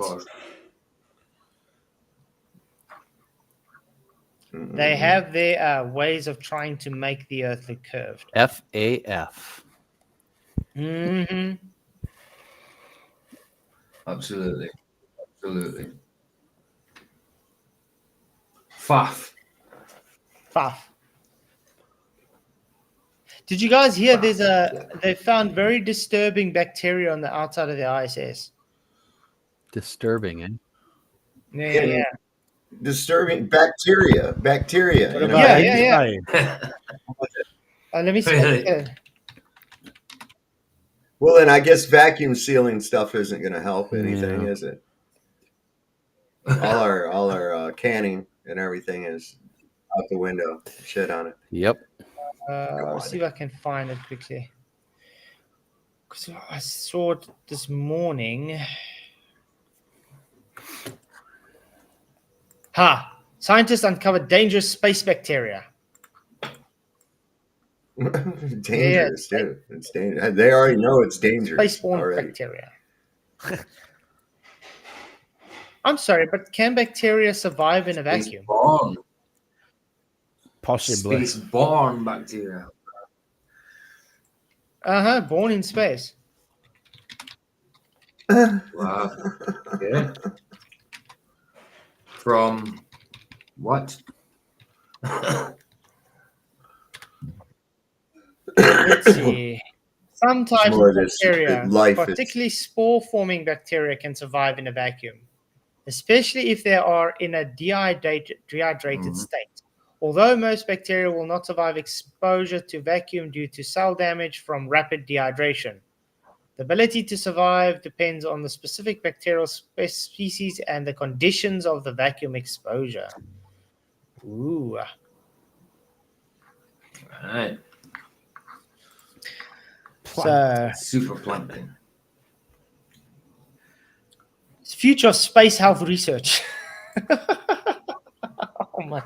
They have their ways of trying to make the Earth look curved. FAF. Mm-hmm. Absolutely. Absolutely. Faff. Did you guys hear they found very disturbing bacteria on the outside of the ISS? Disturbing, eh? Yeah. Disturbing bacteria. You know? Yeah. Let me see. Well, then I guess vacuum sealing stuff isn't going to help anything, is it? All our canning and everything is out the window. Shit on it. Yep. See if I can find it quickly. Because I saw it this morning. Scientists uncovered dangerous space bacteria. Dangerous, too. It's dangerous. They already know it's dangerous. Spaceborne already. bacteria. I'm sorry, but can bacteria survive in a vacuum? Spaceborne. Possibly. Spaceborne bacteria. Born in space. Wow. Okay. From what? Let's see. Some types more of of this bacteria, life is- particularly spore-forming bacteria, can survive in a vacuum, especially if they are in a dehydrated state. Although most bacteria will not survive exposure to vacuum due to cell damage from rapid dehydration. The ability to survive depends on the specific bacterial species and the conditions of the vacuum exposure. Ooh. All right. So, Super plankton. it's future of space health research. Oh my.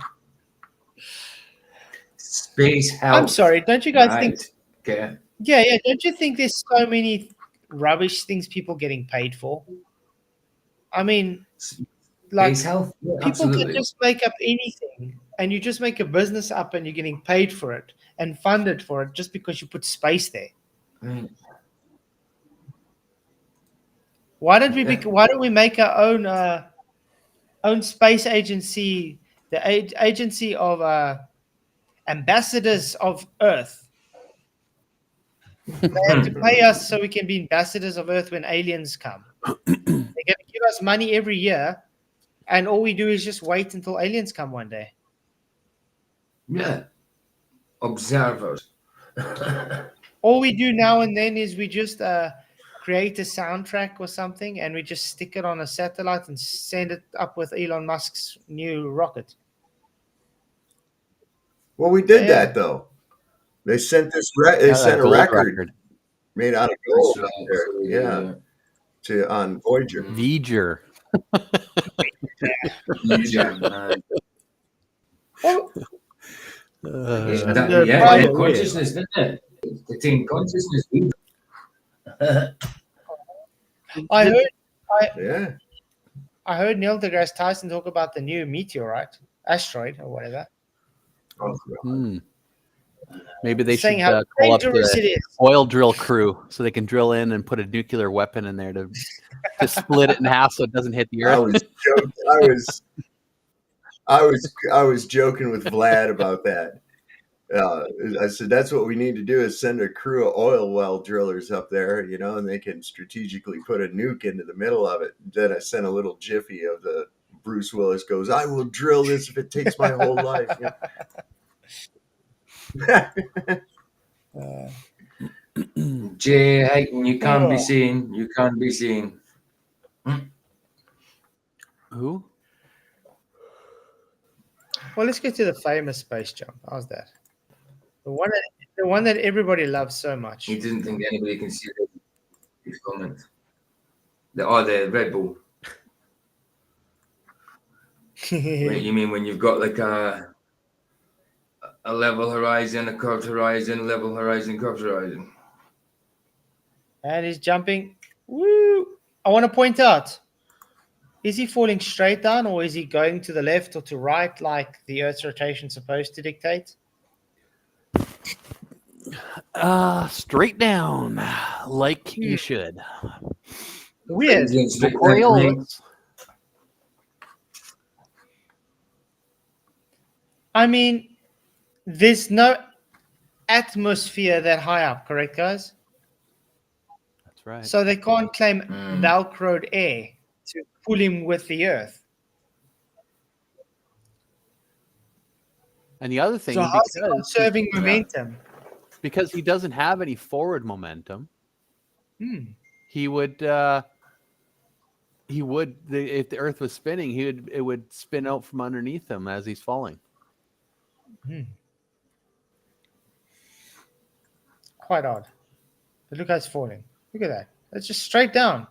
Space health. I'm sorry, don't you guys think? Okay. Yeah. Don't you think there's so many rubbish things people getting paid for? I mean, like Space health? Yeah, people absolutely. can just make up anything, and you just make a business up, and you're getting paid for it and funded for it just because you put space there. Right. Why don't we make our own space agency, the agency of ambassadors of Earth? They have to pay us so we can be ambassadors of Earth when aliens come. They're going to give us money every year, and all we do is just wait until aliens come one day. Yeah. Observers. All we do now and then is we just create a soundtrack or something, and we just stick it on a satellite and send it up with Elon Musk's new rocket. Well, we did Yeah. that though. They sent this. They sent a gold record made out of gold. That's up right. there. Yeah, to on Voyager. Voyager. Well, Yeah, consciousness, didn't it? Contain consciousness. I Yeah. heard Neil deGrasse Tyson talk about the new meteorite, asteroid, or whatever. Maybe they Saying should how call up dangerous it the is. oil drill crew so they can drill in and put a nuclear weapon in there to split it in half so it doesn't hit the I earth. was joking. I was joking with Vlad about that. I said that's what we need to do is send a crew of oil well drillers up there, and they can strategically put a nuke into the middle of it. Then I sent a little jiffy of the Bruce Willis goes, "I will drill this if it takes my whole life." Jay Hayton, you can't be seen. You can't be seen. Who? Well, let's get to the famous space jump. How's that? The one that everybody loves so much. He doesn't think anybody can see his comment. The Red Bull. You mean when you've got like a level horizon, a curved horizon, level horizon, curved horizon. And he's jumping. Woo! I want to point out, is he falling straight down or is he going to the left or to right like the Earth's rotation is supposed to dictate? Straight down, like you should. Weird. Coriolis. I mean, there's no atmosphere that high up, correct, guys? That's right. So they can't claim Velcroed air to pull him with the Earth. And the other thing, So how's he conserving momentum? Because he doesn't have any forward momentum, he would. If the Earth was spinning, it would spin out from underneath him as he's falling. Quite odd. But look how it's falling. Look at that. It's just straight down.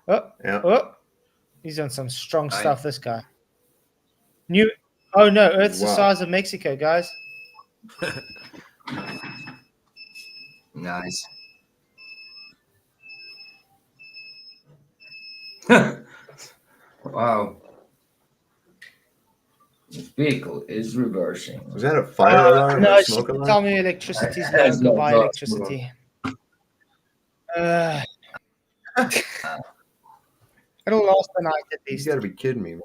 Oh, Yeah. oh. He's on some strong stuff, this guy. New. Oh, no. Earth's the Wow. size of Mexico, guys. Nice. Wow. This vehicle is reversing. Was that a fire alarm No, or a she smoke didn't alarm? tell me electricity's low. That's Go not buy that electricity. It'll last the night at You least. got to be kidding me, man.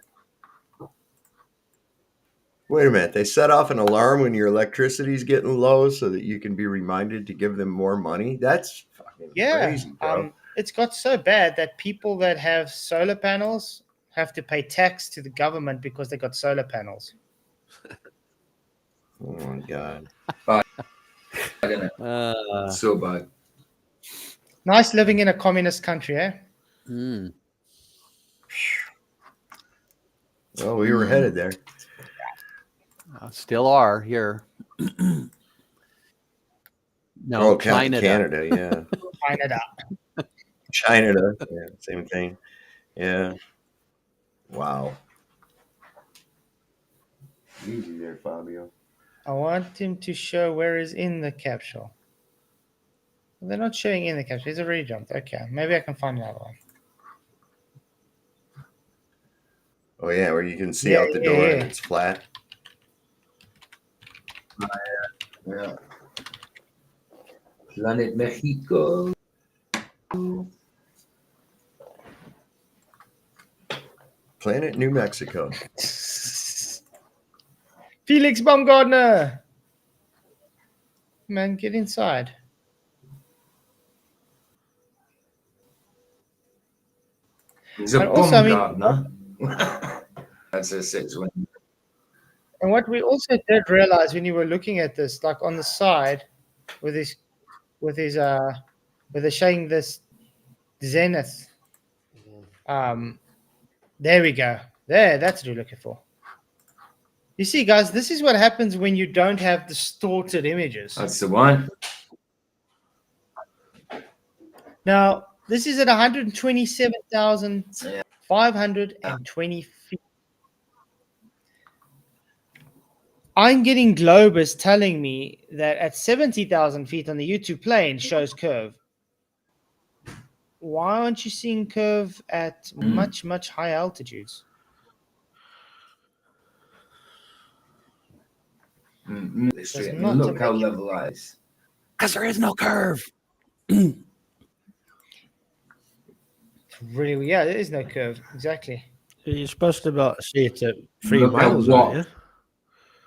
Wait a minute. They set off an alarm when your electricity's getting low so that you can be reminded to give them more money. That's fucking crazy, bro. It's got so bad that people that have solar panels have to pay tax to the government because they got solar panels. Oh my god. So bad. Nice living in a communist country, eh? Well, we were headed there. Still are here. No, China. Canada, yeah. China, yeah, same thing. Yeah. Wow. Easy there, Fabio. I want him to show where he's in the capsule. They're not showing in the capsule. He's already jumped. Okay, maybe I can find another one. Oh yeah, where you can see out the door and it's flat. Yeah. Planet Mexico. Planet New Mexico. Felix Baumgartner! Man, get inside. He's a Baumgartner. That's a 6-1. And what we also did realize when you were looking at this, like on the side, with they're showing this zenith. There we go. That's what you're looking for. You see, guys, this is what happens when you don't have distorted images. That's the one. Now, this is at 127,520 feet. I'm getting Globus telling me that at 70,000 feet on the YouTube plane shows curve. Why aren't you seeing curve at much, much higher altitudes? Look how level that is. Because there is no curve. Really, yeah, there is no curve. Exactly. You're supposed to see it at 3 Look at miles, what aren't you?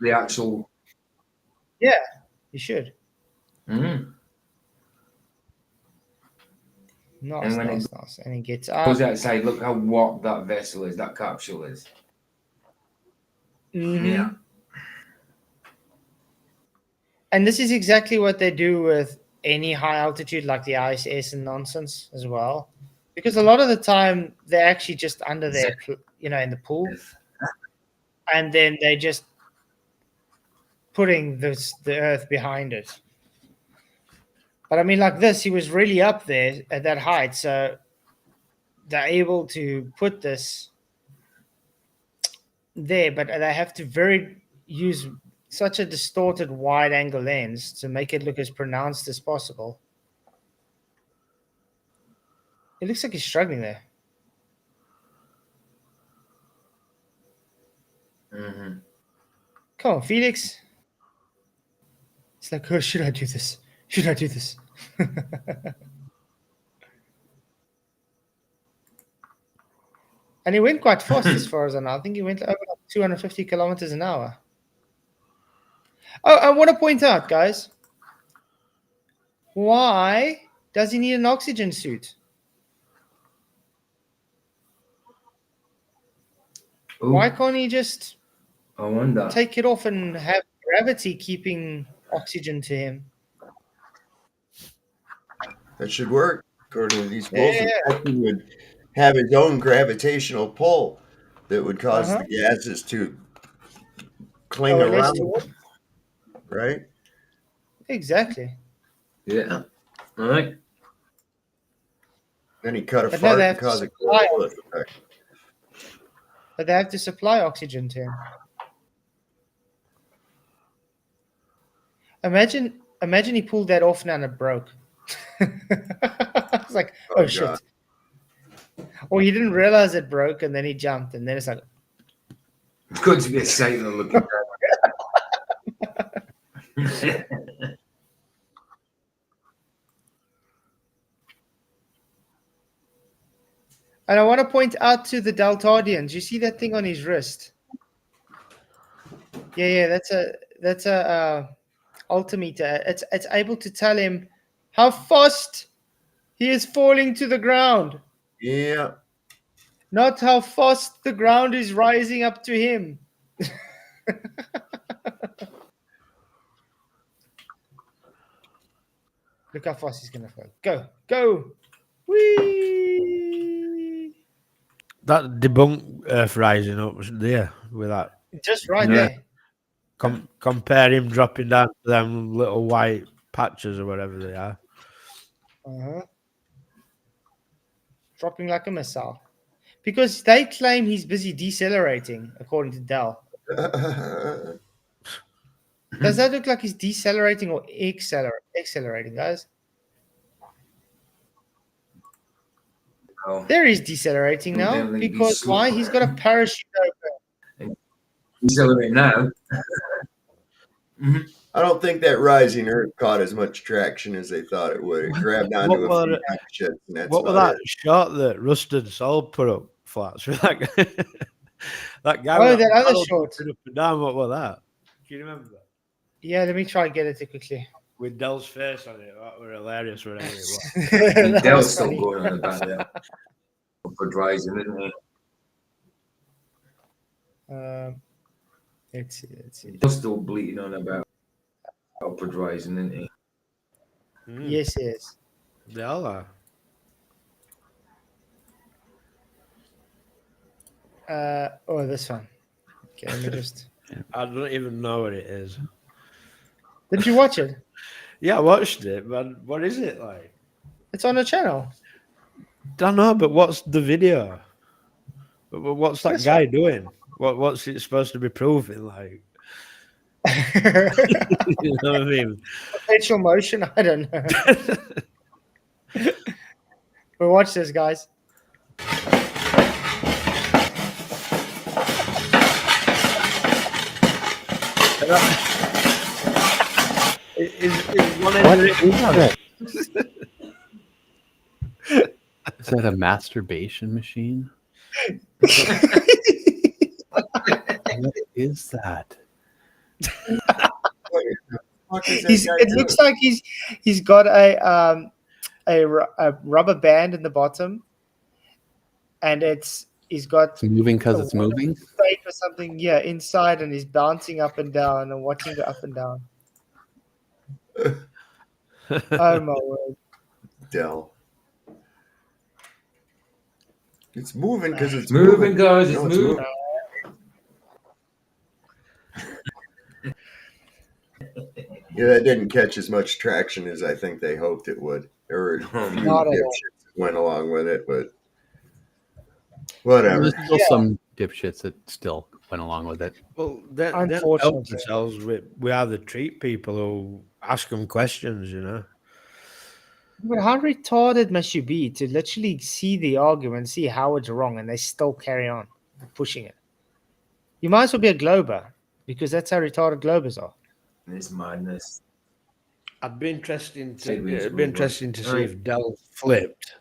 the actual. Yeah, you should. Mm. Nice, And when nice, it nice. And it gets goes up. outside, look how warped that vessel is, that capsule is. Mhm. Yeah. And this is exactly what they do with any high altitude, like the ISS and nonsense as well. Because a lot of the time they're actually just under there, in the pool. And then they just putting the Earth behind it. But I mean, like this, he was really up there at that height. So they're able to put this there, but they have to use such a distorted wide angle lens to make it look as pronounced as possible. It looks like he's struggling there. Mm-hmm. Come on, Felix. It's like, oh, should I do this? Should I do this? And he went quite fast as far as I know. I think he went over 250 kilometers an hour. Oh, I want to point out, guys. Why does he need an oxygen suit? Ooh, Why can't he just I wonder. take it off and have gravity keeping oxygen to him? That should work, according to these polls. Yeah. He would have his own gravitational pull that would cause the gases to cling around, right? Exactly. Yeah. All right. Then he cut a But no, fart they and have to caused a supply, global effect. but they have to supply oxygen to him. Imagine he pulled that off now and it broke. It's like, oh shit. God. Or he didn't realize it broke and then he jumped and then it's like, It's good to be excited looking down. and I want to point out to the Deltardians, you see that thing on his wrist? Yeah, that's a altimeter. It's able to tell him how fast he is falling to the ground, Yeah. not how fast the ground is rising up to him. Look how fast he's gonna go. Go. Whee! That debunk Earth rising up was there with that. Just right Yeah. there. Compare him dropping down to them little white patches or whatever they are. Uh-huh. Dropping like a missile. Because they claim he's busy decelerating, according to Dell. Does that look like he's decelerating or accelerating, guys? Oh, There he's decelerating now. Definitely Because slow. why? He's got a parachute open. accelerate now. I don't think that rising Earth caught as much traction as they thought it would. It grabbed onto What a few were shit, and that's What was about that shot that Rusted Soul put up, Flats? With that guy, that guy. Oh, with that other paddle shot. jumping up and down. What was that? Can you remember that? Yeah, let me try and get it quickly. With Dell's face on it. That were hilarious, whatever it was. That Dell's was still funny. going on about that. For rising, isn't he? Let's see. Dell's still bleeding on about upward rising, isn't he? Yes, yes. They all are. Oh, this one. Okay, let me just. I don't even know what it is. Did you watch it? Yeah, I watched it, but what is it like? It's on the channel. Don't know, but what's the video? What's that This guy doing? What's it supposed to be proving? Like, you know what I mean? Perpetual motion. I don't know. But watch this, guys. Is one end of it- Is that a masturbation machine? What is that? what is that guy It looks like he's got a rubber band in the bottom, and he's got It's moving because it's moving. stake or something, yeah, inside, and he's bouncing up and down and watching the up and down. Oh my word! Dell. It's moving because it's Moving, guys. It's No, moving. Yeah, that didn't catch as much traction as I think they hoped it would. There were a few Not at all. dipshits that went along with it, but whatever. There's still some dipshits that still went along with it. Well, they help Unfortunately. themselves with how they treat people who ask them questions, you know. But how retarded must you be to literally see the argument, see how it's wrong, and they still carry on pushing it? You might as well be a Glober, because that's how retarded Globers are. It's madness. It'd be interesting Say we to move on. see Right. if Dell flipped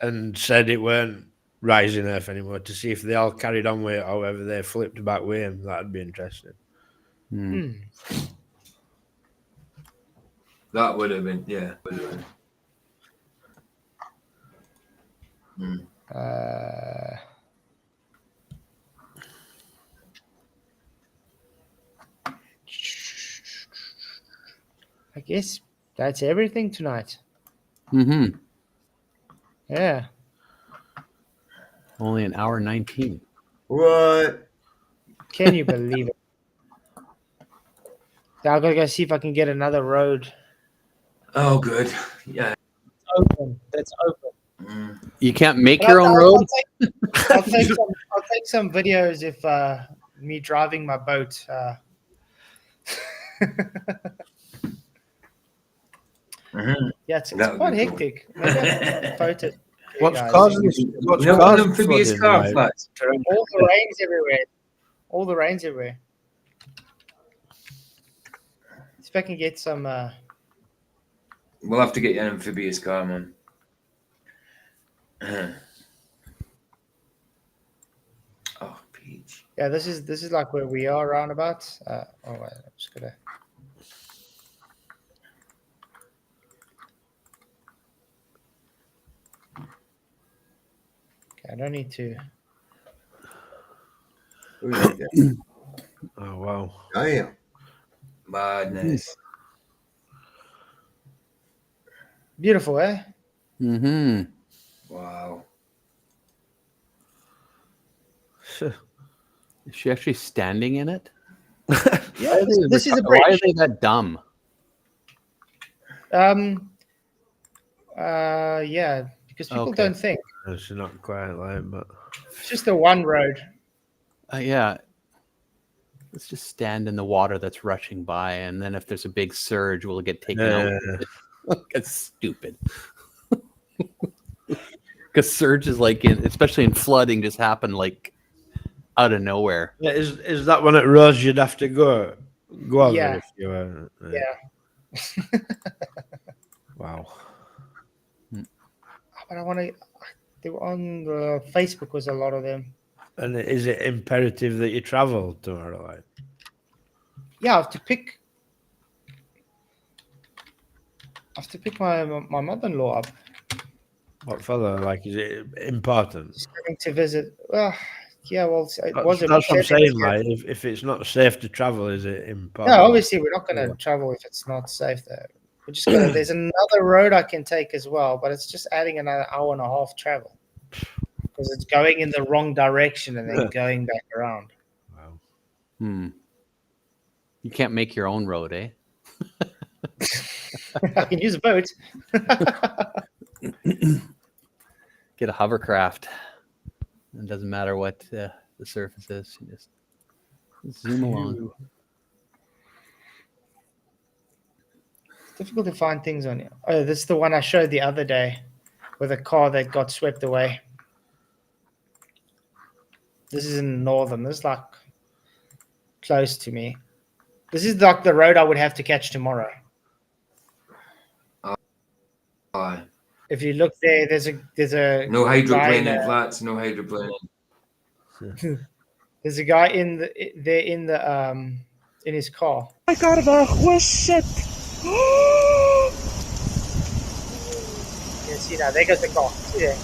and said it weren't rising Earth anymore. To see if they all carried on with it, however they flipped back with him. That'd be interesting. That would have been, yeah. Would have been. I guess that's everything tonight. Mm-hmm. Yeah. Only an hour 19. What? Can you believe it? Now I gotta go see if I can get another road Oh, good. Yeah. Open. That's open. You can't make But your own road. I'll take some videos if me driving my boat. Yeah, it's That would quite be cool. hectic. Maybe I can photo. What's guys. causing what's No, causing amphibious flooding, car like? flats. All the rains everywhere. All the rains everywhere. See if I can get some. We'll have to get you an amphibious car, man. Oh, Peach. Yeah, this is like where we are roundabouts. Oh wait, I'm just gonna. Okay, I don't need to. Oh wow! Damn. Madness. Beautiful, eh? Mm-hmm. Wow. Is she actually standing in it? Yeah, this is a bridge. Why are they that dumb? Yeah, because people Okay. don't think. It's not quite like, but It's just the one road. Yeah. Let's just stand in the water that's rushing by, and then if there's a big surge, we'll get taken out. That's stupid. Because surges, like especially in flooding, just happen like out of nowhere. yeah, is that when it rose? You'd have to go over Yeah. if you were. Yeah. Wow. But I want to. They were on the Facebook. Was a lot of them. And is it imperative that you travel tomorrow? Like? Yeah, I have to pick. I have to pick my mother-in-law up. What fella? Like, is it important? Just going to visit. Well, yeah. Well, it was. That's what I'm saying. Like, if it's not safe to travel, is it important? No, obviously we're not going to travel if it's not safe. There, we're just going to. There's another road I can take as well, but it's just adding another hour and a half travel because it's going in the wrong direction and then going back around. Wow. You can't make your own road, eh? I can use a boat. Get a hovercraft. It doesn't matter what the surface is. You just zoom along. It's difficult to find things on it. Oh, this is the one I showed the other day with a car that got swept away. This is in Northern. This is like close to me. This is like the road I would have to catch tomorrow. If you look there, there's a No guy hydroplane in in flats. No hydroplane. There's a guy in his car. I got a question. You see now, there goes the car. See there.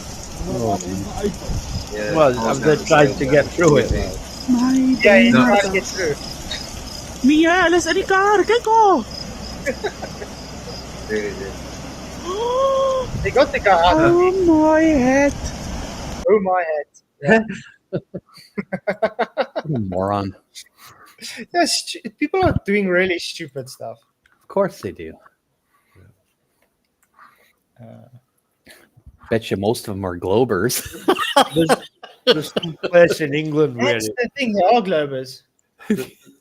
Yeah, well, have they tried to get through it? Yeah, he's trying to get through. Mia, let's any car. Go. They got the car out. Oh my head. Oh my head. What a moron. People are doing really stupid stuff. Of course they do. Bet you most of them are Globers. There's some place in England where That's the thing, they are Globers.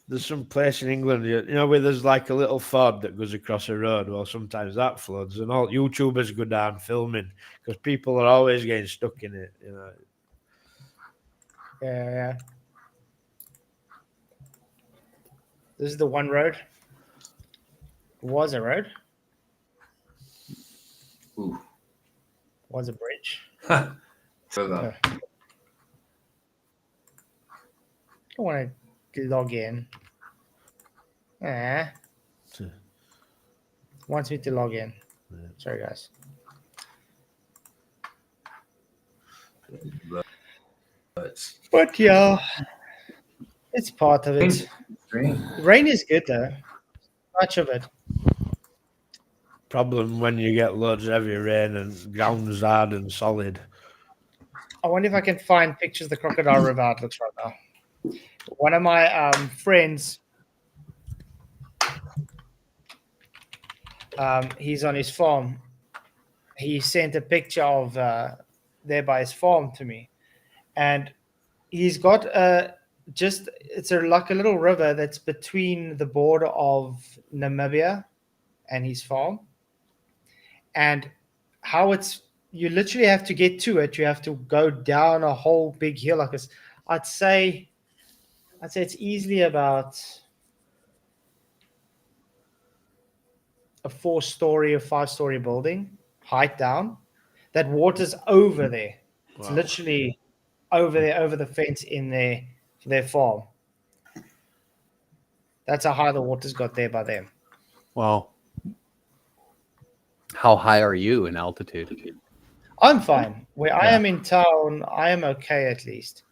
there's some place in England, you know, where there's like a little ford that goes across a road. Well, sometimes that floods, and all YouTubers go down filming because people are always getting stuck in it. You know. Yeah. This is the one road. It was a road. Ooh. Was a bridge. So that. I want to log in. Wants me to log in. Sorry, guys. But yeah, it's part of it. Rain is good though. Much of it. Problem when you get loads of heavy rain and ground's hard and solid. I wonder if I can find pictures of the Crocodile River how it looks right now. One of my friends He's on his farm. He sent a picture of there by his farm to me, and he's got it's like a little river that's between the border of Namibia and his farm, and how you literally have to get to it. You have to go down a whole big hill like this. I'd say it's easily about a 4-story or 5-story building height down. That water's over there. It's literally over there, over the fence in their farm. That's how high the water's got there by them. Wow. How high are you in altitude? I'm fine. Where I am in town, I am okay at least.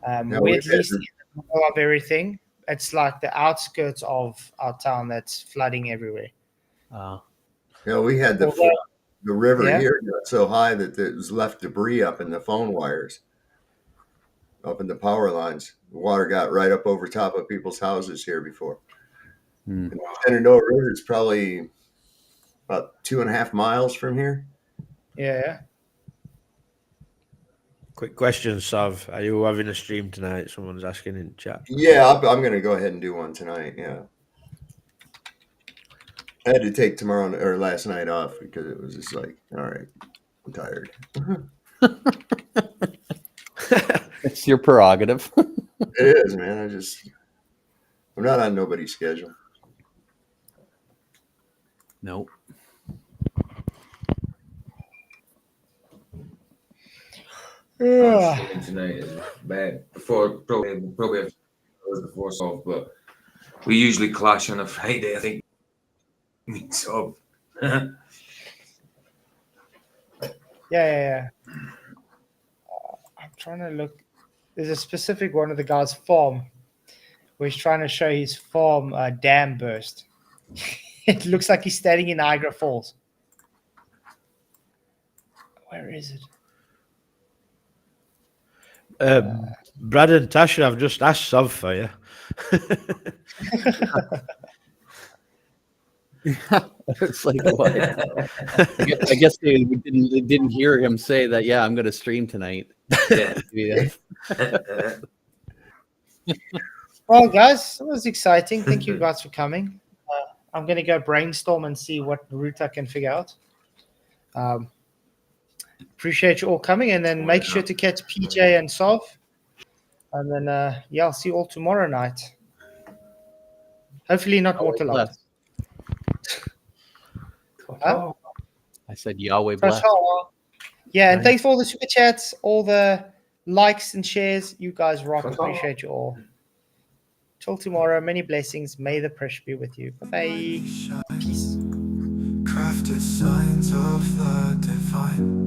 We're at least in the middle of everything. It's like the outskirts of our town that's flooding everywhere. We had the river here got so high that it was left debris up in the phone wires, up in the power lines. The water got right up over top of people's houses here before. And the Shenandoah River is probably about 2.5 miles from here. Yeah. Quick question, Sav. Are you having a stream tonight? Someone's asking in chat. Yeah, I'm going to go ahead and do one tonight. Yeah. I had to take last night off because it was just like, all right, I'm tired. It's your prerogative. It is, man. I'm not on nobody's schedule. Nope. Tonight is bad. Probably have before solve, but we usually clash on a Friday. I think. So. Yeah. I'm trying to look. There's a specific one of the guy's farm where he's trying to show his farm dam burst. It looks like he's standing in Niagara Falls. Where is it? Brad and Tasha, I've just asked Sav for you. It's like what? I guess they didn't hear him say that. Yeah, I'm going to stream tonight. Yeah. Well, guys, that was exciting. Thank you guys for coming. I'm going to go brainstorm and see what route I can figure out. Appreciate you all coming, and then make sure to catch PJ and Sav. And then, I'll see you all tomorrow night. Hopefully not waterlogged. Huh? I said Yahweh bless. Yeah, and thanks for all the super chats, all the likes and shares. You guys rock. Appreciate you all. Till tomorrow, many blessings. May the pressure be with you. Bye-bye. Peace. Crafted signs of the divine.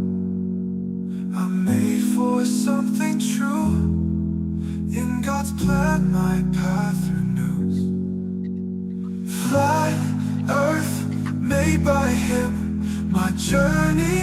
I'm made for something true. In God's plan, my path renews. Flat earth made by Him. My journey